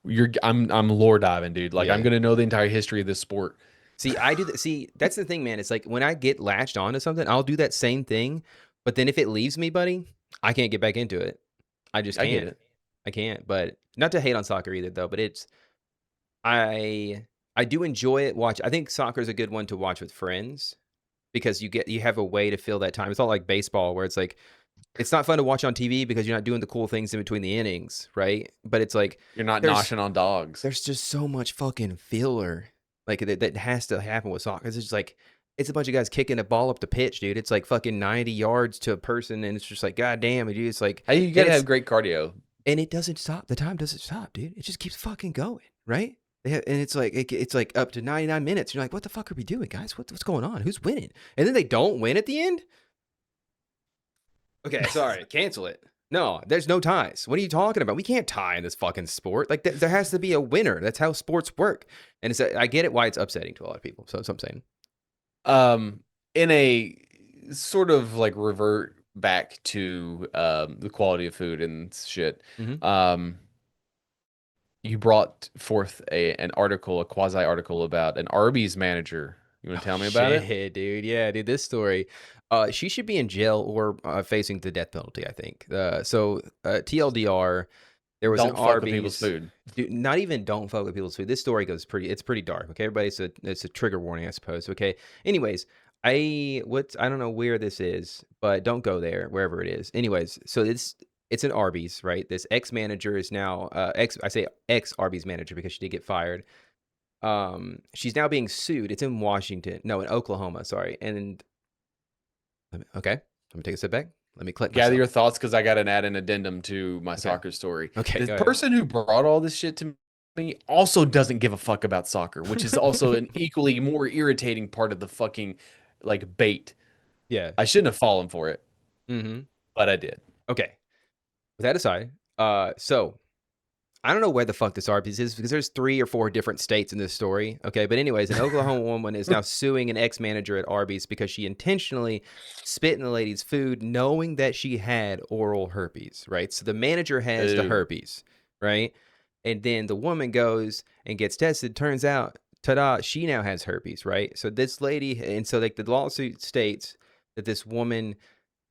lore diving, dude. Like I'm Yeah. gonna know the entire history of this sport. See, I do that. See, that's the thing, man. It's like when I get latched onto something, I'll do that same thing. But then if it leaves me, buddy, I can't get back into it. I just I get can't. it. I can't. But not to hate on soccer either, though. But I I do enjoy it. I think soccer is a good one to watch with friends because you have a way to fill that time. It's not like baseball where it's like it's not fun to watch on TV because you're not doing the cool things in between the innings, right? But it's like You're not there's noshing on dogs. there's just so much fucking filler like that has to happen with soccer. It's just like it's a bunch of guys kicking a ball up the pitch, dude. It's like fucking 90 yards to a person, and it's just like, God damn it, dude. It's like, Hey, you and gotta it's have great cardio. and it doesn't stop. The time doesn't stop, dude. It just keeps fucking going, right? And it's like it's like up to 99 minutes. You're like, what the fuck are we doing, guys? What's going on? Who's winning? And then they don't win at the end. Okay, sorry, cancel it. No, there's no ties. What are you talking about? We can't tie in this fucking sport. Like there has to be a winner. That's how sports work. And I get it why it's upsetting to a lot of people. So that's what I'm saying. In a sort of like revert back to the quality of food and shit. Mhm. You brought forth an article, a quasi article about an Arby's manager. You want to tell me about it? Shit, dude. Yeah, dude. This story. She should be in jail or facing the death penalty, I think. TLDR, there was Don't an fuck with people's Arby's. food. Dude, not even don't fuck with people's food. This story goes it's pretty dark. Okay, everybody, it's a trigger warning, I suppose. Okay. Anyways, I don't know where this is, but don't go there, wherever it is. Anyways, so it's an Arby's, right? This ex manager is now I say ex Arby's manager because she did get fired. She's now being sued. It's in Washington, no, in Oklahoma. Sorry, and okay, let me take a step back. Let me collect Gather myself. your thoughts because I got to add an addendum to my soccer story. Okay, The go ahead. person who brought all this shit to me also doesn't give a fuck about soccer, which is also an equally more irritating part of the fucking like bait. Yeah. I shouldn't have fallen for it, Mm-hmm. but I did. Okay. With that aside, so I don't know where the fuck this Arby's is because there's 3 or 4 different states in this story. Okay, but anyways, an Oklahoma woman is now suing an ex-manager at Arby's because she intentionally spit in the lady's food, knowing that she had oral herpes. Right, so the manager has the Ew. herpes, right, and then the woman goes and gets tested. Turns out, ta-da, she now has herpes. Right, so this lady, and so like the lawsuit states that this woman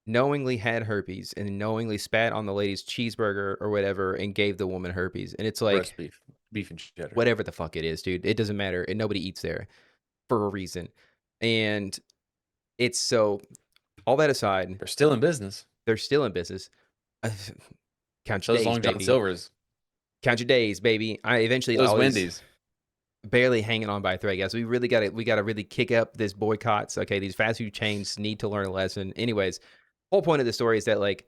knowingly had herpes and knowingly spat on the lady's cheeseburger or whatever and gave the woman herpes. And it's like Breast beef and cheddar. whatever the fuck it is, dude. It doesn't matter. And nobody eats there for a reason. And it's so all that aside, They're still in business. they're still in business. Count So your is days, Long John baby. Silver's. Count your days, baby. I eventually Those always Wendy's. barely hanging on by a thread, guys. We gotta really kick up this boycotts. Okay, these fast food chains need to learn a lesson. Anyways, whole point of the story is that like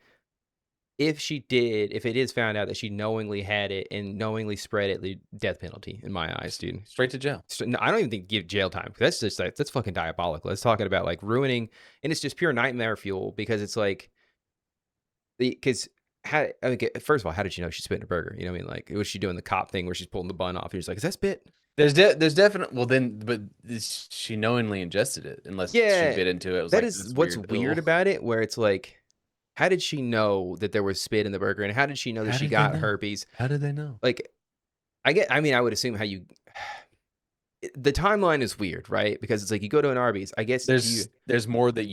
if it is found out that she knowingly had it and knowingly spread it, the death penalty in my eyes, dude. Straight to jail. So, no, I don't even think give jail time. That's just like that's fucking diabolical. It's talking about like ruining, and it's just pure nightmare fuel because it's like because first of all, how did she know she spit in her burger? You know what I mean? Like, was she doing the cop thing where she's pulling the bun off? And she's like, "Is that spit?" There's definite. Well, then, but she knowingly ingested it, unless she Yeah, bit into it. It was that like, is that's what's weird. weird Ugh. about it. Where it's like, how did she know that there was spit in the burger, and how did she know that How she did they got know? herpes? How did they know? Like, I mean, I would assume how you. The timeline is weird, right? Because it's like you go to an Arby's. I guess There's more that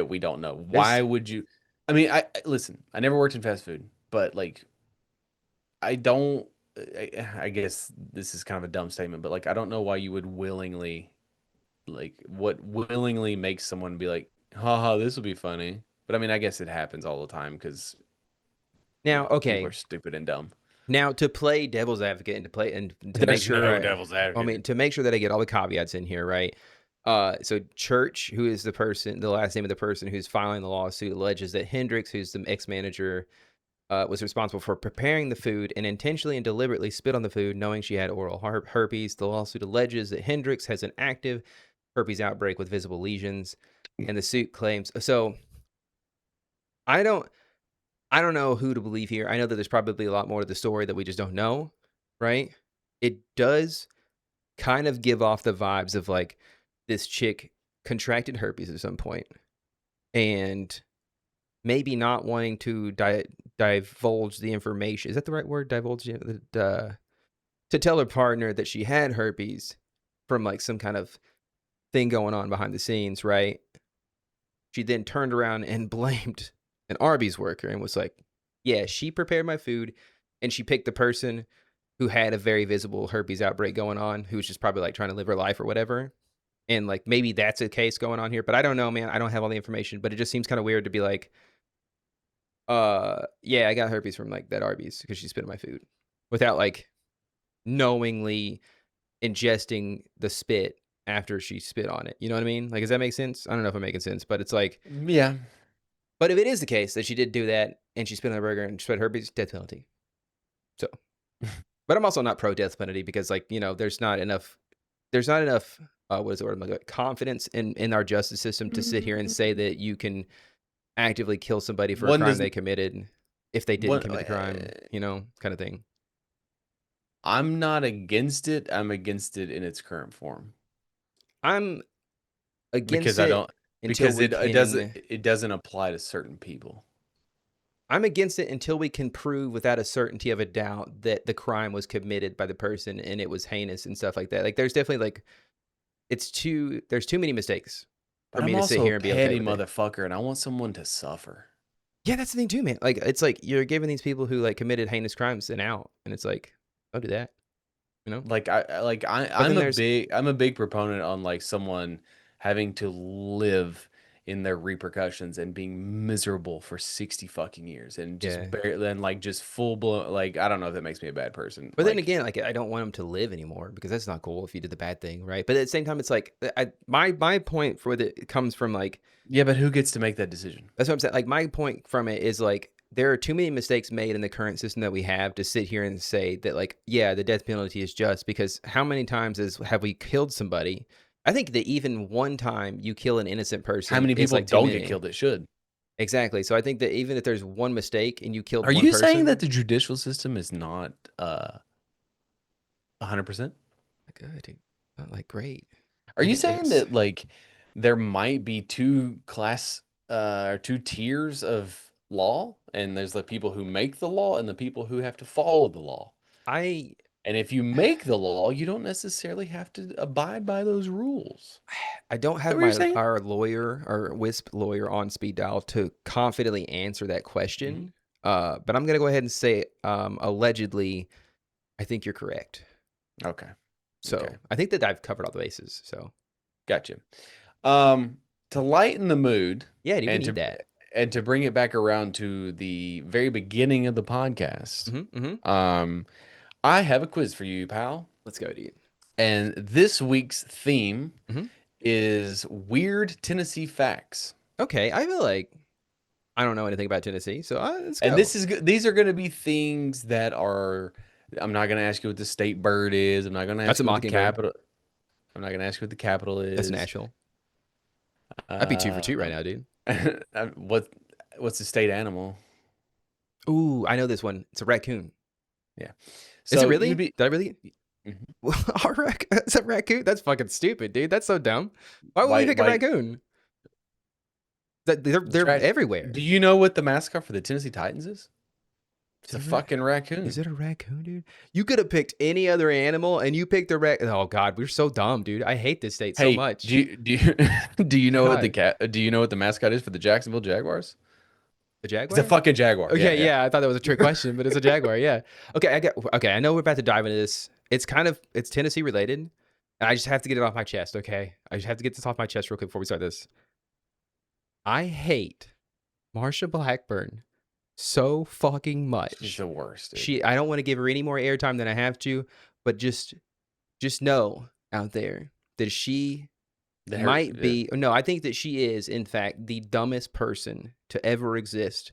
we don't know. there's Why would you? I mean, listen. I never worked in fast food, but like I don't. I guess this is kind of a dumb statement, but like I don't know why you would willingly, like, what willingly makes someone be like, haha, this will be funny. But I mean, I guess it happens all the time because now people are okay. stupid and dumb. Now to play devil's advocate and to make There's sure no devil's I advocate. mean to make sure that I get all the caveats in here, right? So Church, who is the last name of the person who's filing the lawsuit, alleges that Hendricks, who's the ex-manager, was responsible for preparing the food and intentionally and deliberately spit on the food, knowing she had oral herpes. The lawsuit alleges that Hendricks has an active herpes outbreak with visible lesions, and the suit claims so. I don't. I don't know who to believe here. I know that there's probably a lot more to the story that we just don't know, right? It does kind of give off the vibes of like this chick contracted herpes at some point and maybe not wanting to divulge the information. Is that the right word? Divulge to tell her partner that she had herpes from like some kind of thing going on behind the scenes, right? She then turned around and blamed an Arby's worker and was like, yeah, she prepared my food and she picked the person who had a very visible herpes outbreak going on, who was just probably like trying to live her life or whatever. And like maybe that's a case going on here, but I don't know, man. I don't have all the information, but it just seems kind of weird to be like, yeah, I got herpes from like that Arby's because she spit in my food without like knowingly ingesting the spit after she spit on it. You know what I mean? Like, does that make sense? I don't know if I'm making sense, but it's like, Yeah. but if it is the case that she did do that and she spit on the burger and spread herpes, death penalty. So, but I'm also not pro death penalty because, like, you know, there's not enough, what is the word I'm looking at? Confidence in our justice system to sit here and say that you can actively kill somebody for a One crime doesn't. they committed if they didn't One. commit the crime, you know, kind of thing. I'm not against it. I'm against it in its current form I'm against because I it don't until because we can. it doesn't apply to certain people. I'm against it until we can prove without a certainty of a doubt that the crime was committed by the person and it was heinous and stuff like that. Like, there's definitely like there's too many mistakes for But I'm me to sit also a here and be okay petty with it. motherfucker, and I want someone to suffer. Yeah, that's the thing too, man. Like, it's like you're giving these people who like committed heinous crimes an out, and it's like, don't do that, you know. Like But then I'm a big proponent on like someone having to live in their repercussions and being miserable for 60 fucking years and yeah. just barely and like just full blown, like, I don't know if that makes me a bad person. But then Like, again, like I don't want them to live anymore because that's not cool if you did the bad thing, right? But at the same time, it's like my point for it comes from like yeah, but who gets to make that decision? that's what I'm saying. Like my point from it is like there are too many mistakes made in the current system that we have to sit here and say that like yeah, the death penalty is just because how many times have we killed somebody? I think that even one time you kill an innocent How person many is people like too don't get many. killed that should? Exactly. So I think that even if there's one mistake and you killed Are one you saying that person, the judicial system is not 100%? good, dude. Not like great. Are I you think saying there's that like there might be two tiers of law, and there's the people who make the law and the people who have to follow the law? I And if you make the law, you don't necessarily have to abide by those rules. I don't Is that have what you're saying? our lawyer, our WISP lawyer on speed dial to confidently answer that Mhm. question. But I'm gonna go ahead and say, allegedly, I think you're correct. Okay. Okay. So I think that I've covered all the bases. So Gotcha. To lighten the mood yeah, dude, we and need to that. bring it back around to the very beginning of the podcast, Hmm. I have a quiz for you, pal. Let's go, dude. And this week's theme Hmm. is weird Tennessee facts. Okay, I feel like I don't know anything about Tennessee, so let's And go. these are going to be things that are. I'm not going to ask you what the state bird is. I'm not going to That's ask a you what the mockingbird. capital. I'm not going to ask you what the capital That's is. Nashville. I'd be 2 for 2 right Uh, now, dude. what what's the state animal? Ooh, I know this one. It's a raccoon. Yeah. Is it So really? you'd be Did I really? Mhm. It's a raccoon? That's fucking stupid, dude. That's so dumb. Why would we pick a why raccoon? They're trash. everywhere. Do you know what the mascot for the Tennessee Titans is? Is It's it a a fucking Is raccoon. it a raccoon, dude? You could have picked any other animal, and you picked a Oh God, we're so dumb, dude. I hate this state so Hey, much. do you do you know what God, the mascot is for the Jacksonville Jaguars? a It's a jaguar? fucking jaguar. Yeah, Okay, yeah. yeah. I thought that was a trick question, but it's a jaguar. Yeah. Okay, Okay, I know we're about to dive into this. It's Tennessee related, and I just have to get it off my chest. Okay, I just have to get this off my chest real quick before we start this. I hate Marsha Blackburn so fucking She's much. the worst, dude. I don't want to give her any more airtime than I have to, but just know out there that she might Yeah. be no, I think that she is, in fact, the dumbest person to ever exist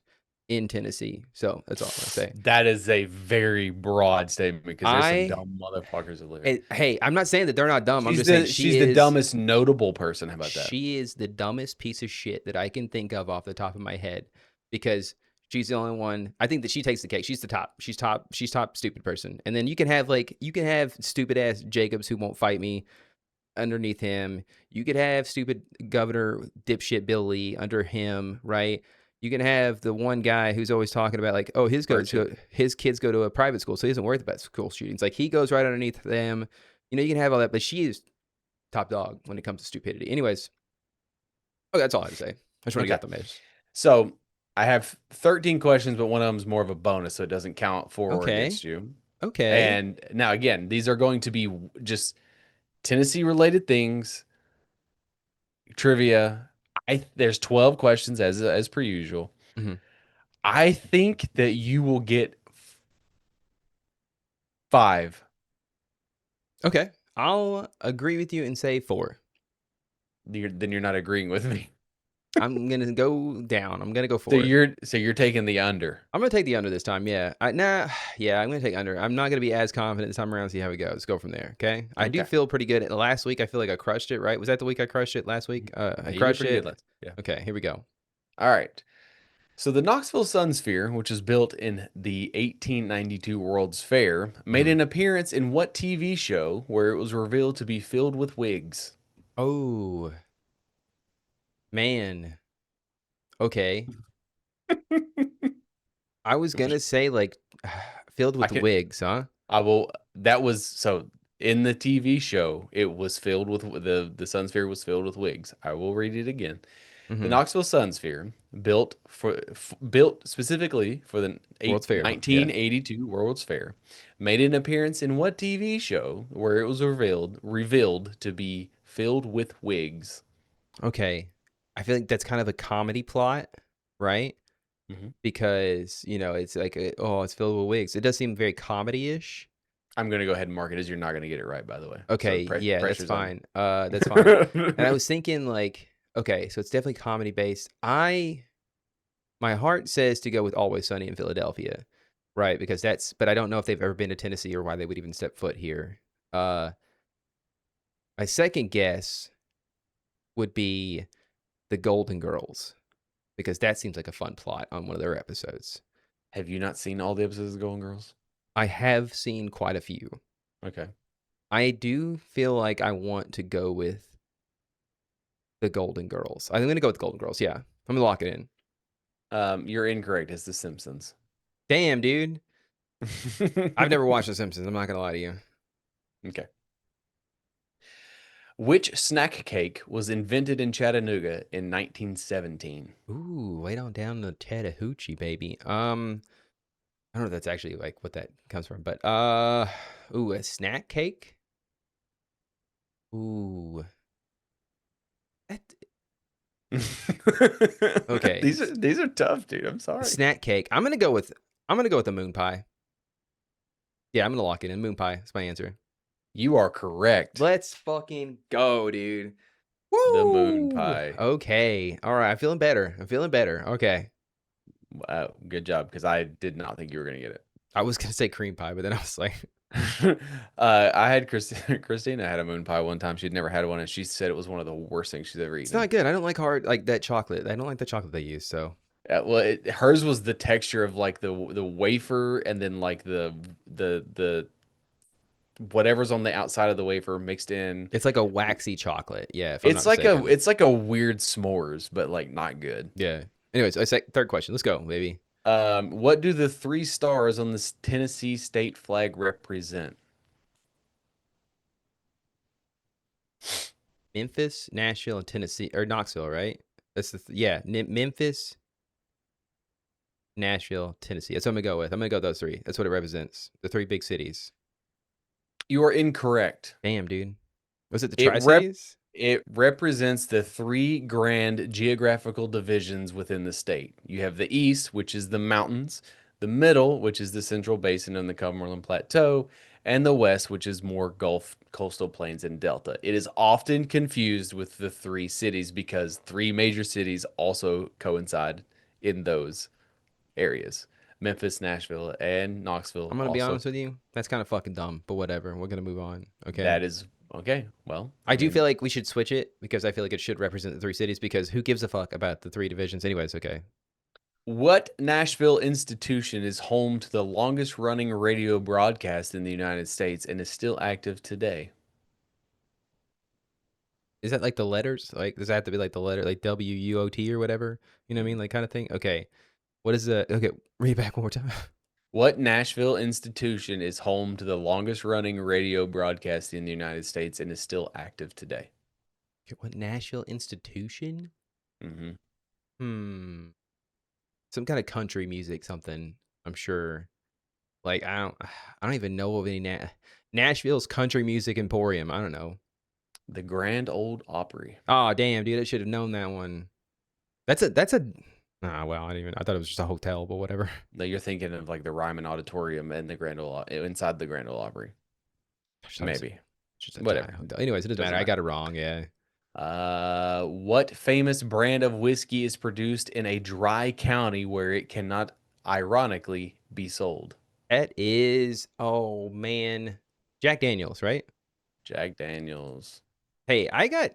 in Tennessee. So that's all I'm gonna say. That is a very broad statement because there's some I dumb motherfuckers that live here. Hey, I'm not saying that they're not dumb. I'm She's just saying the dumbest notable person. How about that? she is the dumbest piece of shit that I can think of off the top of my head because she's the only one. I think that she takes the cake. She's the top. She's top stupid person. And then you can have stupid ass Jacobs who won't fight me underneath him. You could have stupid Governor dipshit Bill Lee under him, right? You can have the one guy who's always talking about like, oh, his kids go to a private school, so he doesn't worry about school shootings. Like he goes right underneath them. You can have all that, but she is top dog when it comes to stupidity. Anyways, that's all I have to say. I just want to get the mess. So I have 13 questions, but one of them is more of a bonus, so it doesn't count for or against you. Okay. And now again, these are going to be just Tennessee related things, trivia. There's 12 questions as per usual. Mhm. I think that you will get 5. Okay. I'll agree with you and say 4. Then you're not agreeing with me. I'm gonna go down. I'm gonna go 4. So you're taking the under. I'm gonna take the under this time. Yeah. Yeah, I'm gonna take under. I'm not gonna be as confident this time around. See how it goes. Let's go from there. Okay. I do Okay. feel pretty good. Last week, I feel like I crushed it. Right? Was that the week I crushed it? Last week, I You did crushed pretty it. good yeah. Okay. Here we go. All right. So the Knoxville Sun Sphere, which was built in the 1892 World's Fair, made Mhm. an appearance in what TV show where it was revealed to be filled with wigs? Oh man. Okay. I was gonna say like filled with could- wigs, huh? That was so in the TV show. It was filled with the Sun Sphere was filled with wigs. I will read it again. The Mhm. Knoxville Sun Sphere, built specifically for the World's Fair. Yeah. 1982 World's Fair, made an appearance in what TV show where it was revealed to be filled with wigs? Okay. I feel like that's kind of a comedy plot, right? Mhm. Because, it's like, it's filled with wigs. It does seem very comedy-ish. I'm gonna go ahead and mark it as you're not gonna get it right, by the way. Okay, So yeah, that's pressure's on fine. That's fine. And I was thinking like, okay, so it's definitely comedy-based. My heart says to go with Always Sunny in Philadelphia, right? Because but I don't know if they've ever been to Tennessee or why they would even step foot here. My second guess would be the Golden Girls, because that seems like a fun plot on one of their episodes. Have you not seen all the episodes of Golden Girls? I have seen quite a few. Okay. I do feel like I want to go with the Golden Girls. I'm going to go with Golden Girls. Yeah. I'm going to lock it in. You're incorrect. It's The Simpsons. Damn, dude. I've never watched The Simpsons. I'm not going to lie to you. Okay. Which snack cake was invented in Chattanooga in 1917? Ooh, way on down the Chattahoochee, baby. I don't know if that's actually like what that comes from, but a snack cake? Ooh. Okay. These are tough, dude. I'm sorry. Snack cake. I'm gonna go with the moon pie. Yeah, I'm gonna lock it in. Moon pie. That's my answer. You are correct. Let's fucking go, dude. The moon Woo! pie. Okay. All right. I'm feeling better. Okay. Wow, good job, because I did not think you were gonna get it. I was gonna say cream pie, but then I was like, I had Christina had a moon pie one time. She'd never had one, and she said it was one of the worst things she's ever eaten. it's not good. I don't like that chocolate. I don't like the chocolate they use. So Hers was the texture of like the wafer, and then like the whatever's on the outside of the wafer mixed in. It's like a waxy chocolate. Yeah, if I'm not mistaken. It's like a weird s'mores, but like not good. Yeah. Anyways, I say third question. Let's go, baby. What do the three stars on the Tennessee state flag represent? Memphis, Nashville, and Tennessee or Knoxville, right? That's yeah. Memphis, Nashville, Tennessee. That's what I'm gonna go with. I'm gonna go with those three. That's what it represents. The three big cities. You are incorrect. Damn, dude. Was it the It rep Tri-Cities? it represents the three grand geographical divisions within the state. You have the east, which is the mountains, the middle, which is the Central Basin and the Cumberland Plateau, and the west, which is more Gulf, coastal plains, and delta. It is often confused with the three cities because three major cities also coincide in those areas. Memphis, Nashville, and Knoxville I'm gonna be also. honest with you. That's kind of fucking dumb, but whatever. We're gonna move on. Okay. That is okay. Well, I do mean, feel like we should switch it because I feel like it should represent the three cities because who gives a fuck about the three divisions? Anyways, okay. what Nashville institution is home to the longest running radio broadcast in the United States and is still active today? Is that like the letters? Like, does that have to be like the letter, like WUOT or whatever? You know what I mean? Like, kind of thing. Okay. What is the? Okay, read it back one more time. What Nashville institution is home to the longest running radio broadcast in the United States and is still active today? What Nashville institution? hmm Hmm. Some kind of country music, something. I'm sure. Like, I don't even know of any Nashville's Country Music Emporium. I don't know. The Grand Old Opry. Oh damn, dude! I should have known that one. That's a. Ah, well, I thought it was just a hotel, but whatever. No, you're thinking of like the Ryman Auditorium and the inside the Grand Ole Opry. Maybe. Whatever. Anyways, it doesn't matter. I matter. got it wrong. Yeah. What famous brand of whiskey is produced in a dry county where it cannot, ironically, be sold? That is, oh man, Jack Daniels, right? Jack Daniels. Hey, I got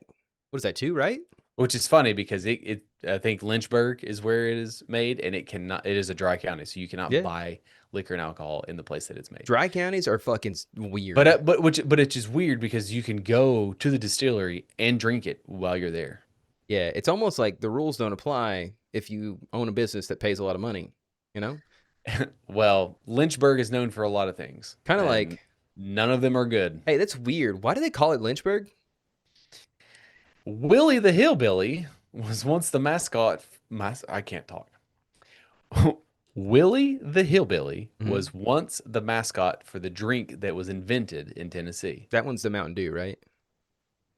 what is that, two, right? Which is funny because I think Lynchburg is where it is made, and it is a dry county, so you cannot Yeah. buy liquor and alcohol in the place that it's made. Dry counties are fucking weird. But it's just weird because you can go to the distillery and drink it while you're there. Yeah, it's almost like the rules don't apply if you own a business that pays a lot of money, you know? Well, Lynchburg is known for a lot of things. Kind of and like, none of them are good. hey, that's weird. Why do they call it Lynchburg? Willie the Hillbilly was once the mascot. I can't talk. Willie the Hillbilly Mhm. was once the mascot for the drink that was invented in Tennessee. That one's the Mountain Dew, right?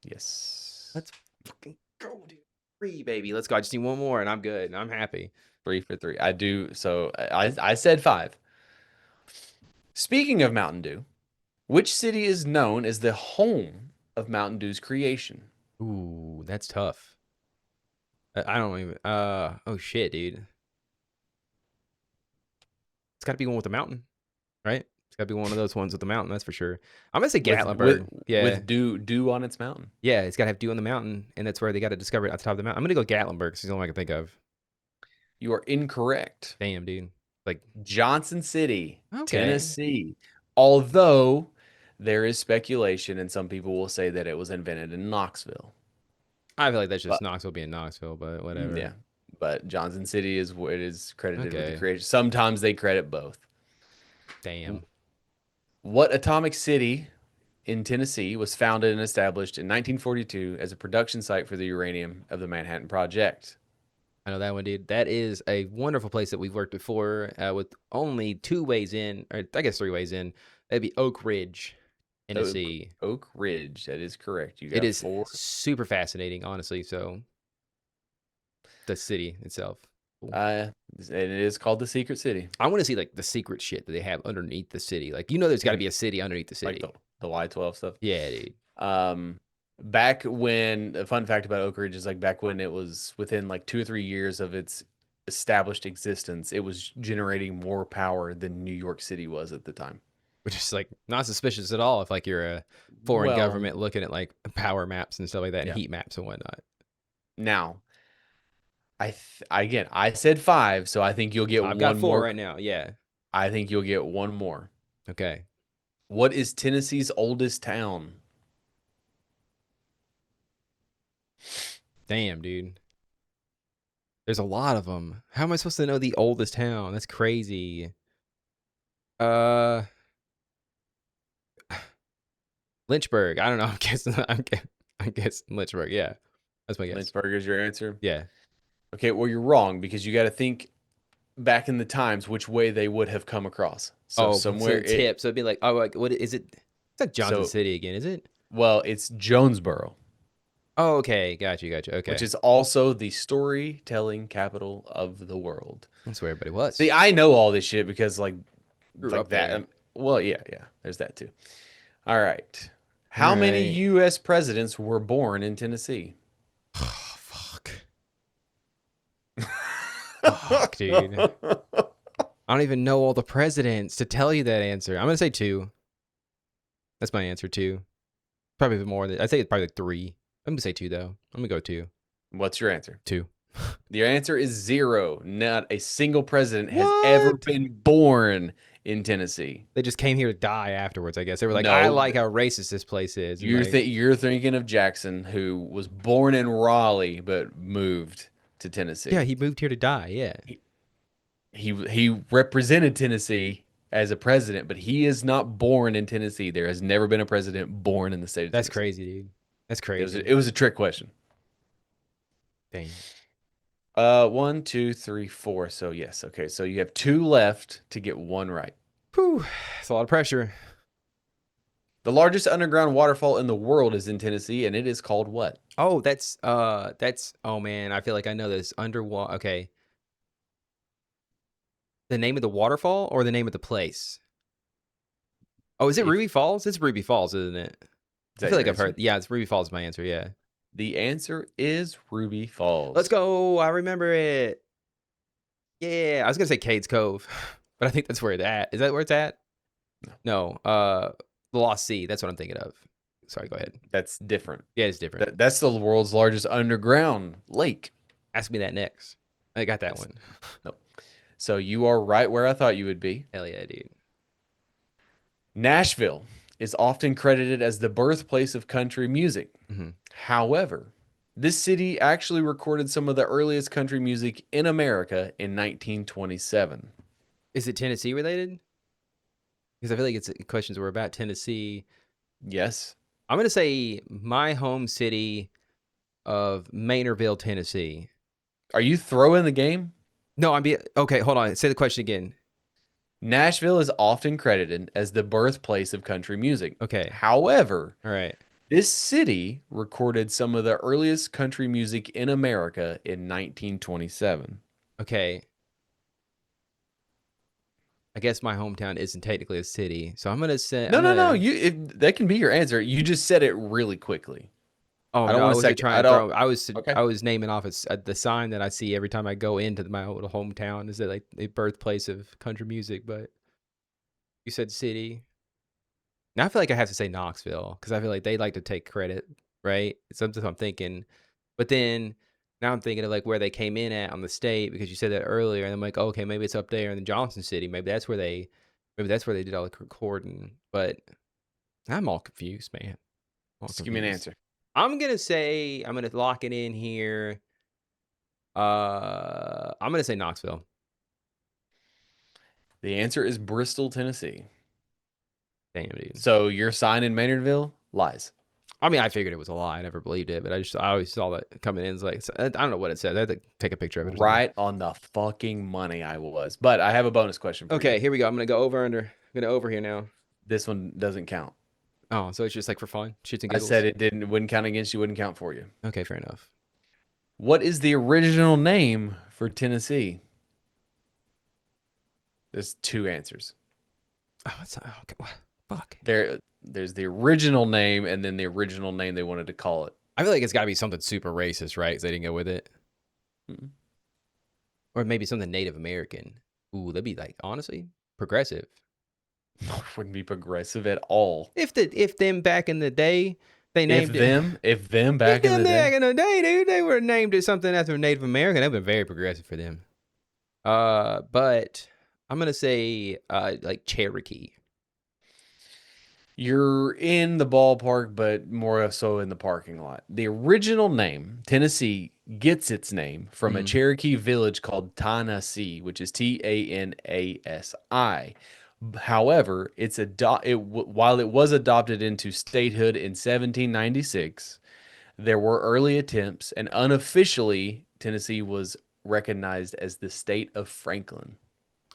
Yes. Let's fucking go, dude. 3, baby. Let's go. I just need one more and I'm good. I'm happy. 3 for 3. I do. So I said 5. Speaking of Mountain Dew, which city is known as the home of Mountain Dew's creation? Ooh, that's tough. I don't even. Oh shit, dude. It's got to be one with the mountain, right? It's got to be one of those ones with the mountain. That's for sure. I'm gonna say Gatlinburg. Yeah, With dew on its mountain. yeah. It's got to have dew on the mountain, and that's where they got to discover it at the top of the mountain. I'm gonna go Gatlinburg. 'Cause it's the only one I can think of. You are incorrect. Damn, dude. Like, Johnson City, okay. Tennessee. Although there is speculation, and some people will say that it was invented in Knoxville. I feel like that's just But- Knoxville being Knoxville, but whatever. Yeah, but Johnson City is what it is credited with Okay. the creation. Sometimes they credit both. Damn. What atomic city in Tennessee was founded and established in 1942 as a production site for the uranium of the Manhattan Project? I know that one, dude. That is a wonderful place that we've worked before with only 2 ways in, or I guess 3 ways in. That'd be Oak Ridge, Tennessee. Oak Ridge. That is correct. You got It is 4. super fascinating, honestly. So, the city itself. Cool. And it is called the Secret City. I want to see like the secret shit that they have underneath the city. Like, there's got to be a city underneath the Like city. the Y12 stuff. Yeah, dude. Back when, a fun fact about Oak Ridge is like back when it was within like 2 or 3 years of its established existence, it was generating more power than New York City was at the time. Which is like not suspicious at all if like you're a foreign Well, government looking at like power maps and stuff like that and Yeah. heat maps and whatnot. Now, Again, I said 5, so I think you'll get I've got one 4 more. right now. Yeah. I think you'll get one more. Okay. What is Tennessee's oldest town? Damn, dude. There's a lot of them. How am I supposed to know the oldest town? That's crazy. Uh, Lynchburg. I don't know. I'm guessing. I'm guessing Lynchburg. Yeah, that's my guess. Lynchburg is your answer? Yeah. Okay, well, you're wrong because you got to think back in the times which way they would have come across. So Oh, so somewhere the tip. So it'd be like, oh, like what is it? It's not Johnson so City again, is it? well, it's Jonesboro, Oh, okay. Got you. which Okay. is also the storytelling capital of the world. That's where everybody was. See, I know all this shit because Grew up that. there. Well, yeah, there's that too. All right. All How many right. U.S. presidents were born in Tennessee? Oh, fuck. Fuck, dude. I don't even know all the presidents to tell you that answer. I'm gonna say 2. That's my answer, 2. Probably a bit more. I think it's probably like 3. I'm gonna say 2 though. I'm gonna go 2. What's your answer? 2. Your answer is 0. Not a single president has ever What? been born in Tennessee. They just came here to die afterwards, I guess. They were like, I No, like how racist this place is. And you're thinking of Jackson, who was born in Raleigh but moved to Tennessee. yeah, he moved here to die. Yeah. He represented Tennessee as a president, but he is not born in Tennessee. There has never been a president born in the state of That's Tennessee. crazy, dude. That's crazy. It was a trick question. Dang. 1, 2, 3, 4. So yes, okay. So you have 2 left to get 1 right. Whew. It's a lot of pressure. The largest underground waterfall in the world is in Tennessee, and it is called what? Oh, that's oh man, I feel like I know this. Underwater. Okay. The name of the waterfall or the name of the place? Oh, is it If- Ruby Falls? It's Ruby Falls, isn't it? Is I that feel like your I've heard. answer? Yeah, it's Ruby Falls is my answer. Yeah. The answer is Ruby Falls. Let's go. I remember it. Yeah, I was gonna say Cades Cove, but I think that's where it's at. Is that where it's at? No. The Lost Sea. That's what I'm thinking of. Sorry, go ahead. That's different. Yeah, it's different. That's the world's largest underground lake. Ask me that next. I got that Yes. one. Nope. So you are right where I thought you would be. Hell yeah, dude. Nashville is often credited as the birthplace of country music. Mhm. However, this city actually recorded some of the earliest country music in America in 1927. Is it Tennessee related? Because I feel like it's questions were about Tennessee. Yes. I'm gonna say my home city of Maynardville, Tennessee. Are you throwing the game? No, okay. Hold on. Say the question again. Nashville is often credited as the birthplace of country music. Okay. However, All right. this city recorded some of the earliest country music in America in 1927. Okay. I guess my hometown isn't technically a city, so I'm gonna say No. That can be your answer. You just said it really quickly. Oh I don't no, I wanna wasn't sec- trying I to don't- throw. I was Okay. I was naming off the sign that I see every time I go into my old hometown. Is that like the birthplace of country music? But you said city. Now I feel like I have to say Knoxville because I feel like they like to take credit, right? It's something I'm thinking. But then now I'm thinking of like where they came in at on the state because you said that earlier, and I'm like, okay, maybe it's up there in the Johnson City. Maybe that's where they did all the recording. But I'm all confused, man. All Just give me an confused. answer. I'm gonna lock it in here. I'm gonna say Knoxville. The answer is Bristol, Tennessee. Damn, dude. So your sign in Maynardville lies. I mean, I figured it was a lie. I never believed it, but I always saw that coming in. It's like I don't know what it said. I had to take a picture of it. Or something. Right on the fucking money I was. But I have a bonus question for you. Okay, here we go. I'm gonna go over under. I'm gonna over here now. This one doesn't count. Oh, so it's just like for fun, shits and I giggles. said it wouldn't count against you, wouldn't count for you. Okay, fair enough. What is the original name for Tennessee? There's 2 answers. Oh, it's okay. What? Fuck. There's the original name and then the original name they wanted to call it. I feel like it's got to be something super racist, right? Because they didn't go with it, or maybe something Native American. Ooh, that'd be like honestly progressive. Wouldn't be progressive at all. If them back in the day They named it. If them back in the day. Back in the day, dude, they were named it something after a Native American. That would have been very progressive for them. But I'm gonna say like Cherokee. You're in the ballpark, but more so in the parking lot. The original name, Tennessee, gets its name from a Cherokee village called Tanasi, which is Tanasi. However, while it was adopted into statehood in 1796, there were early attempts, and unofficially, Tennessee was recognized as the state of Franklin.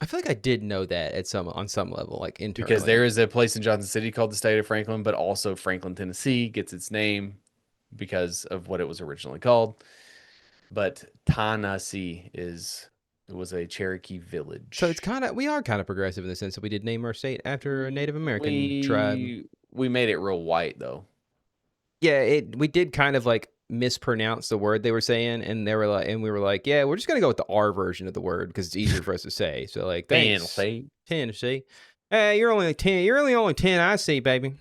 I feel like I did know that on some level, like internally. Because there is a place in Johnson City called the state of Franklin, but also Franklin, Tennessee gets its name because of what it was originally called. But Tanasi was a Cherokee village. So we are kind of progressive in the sense that we did name our state after a Native American tribe. We made it real white though. Yeah, we did kind of like mispronounce the word they were saying, and we were like, yeah, we're just gonna go with the R version of the word because it's easier for us to say. So like, thanks, Tennessee. Hey, you're only 10. You're only 10. I see, baby.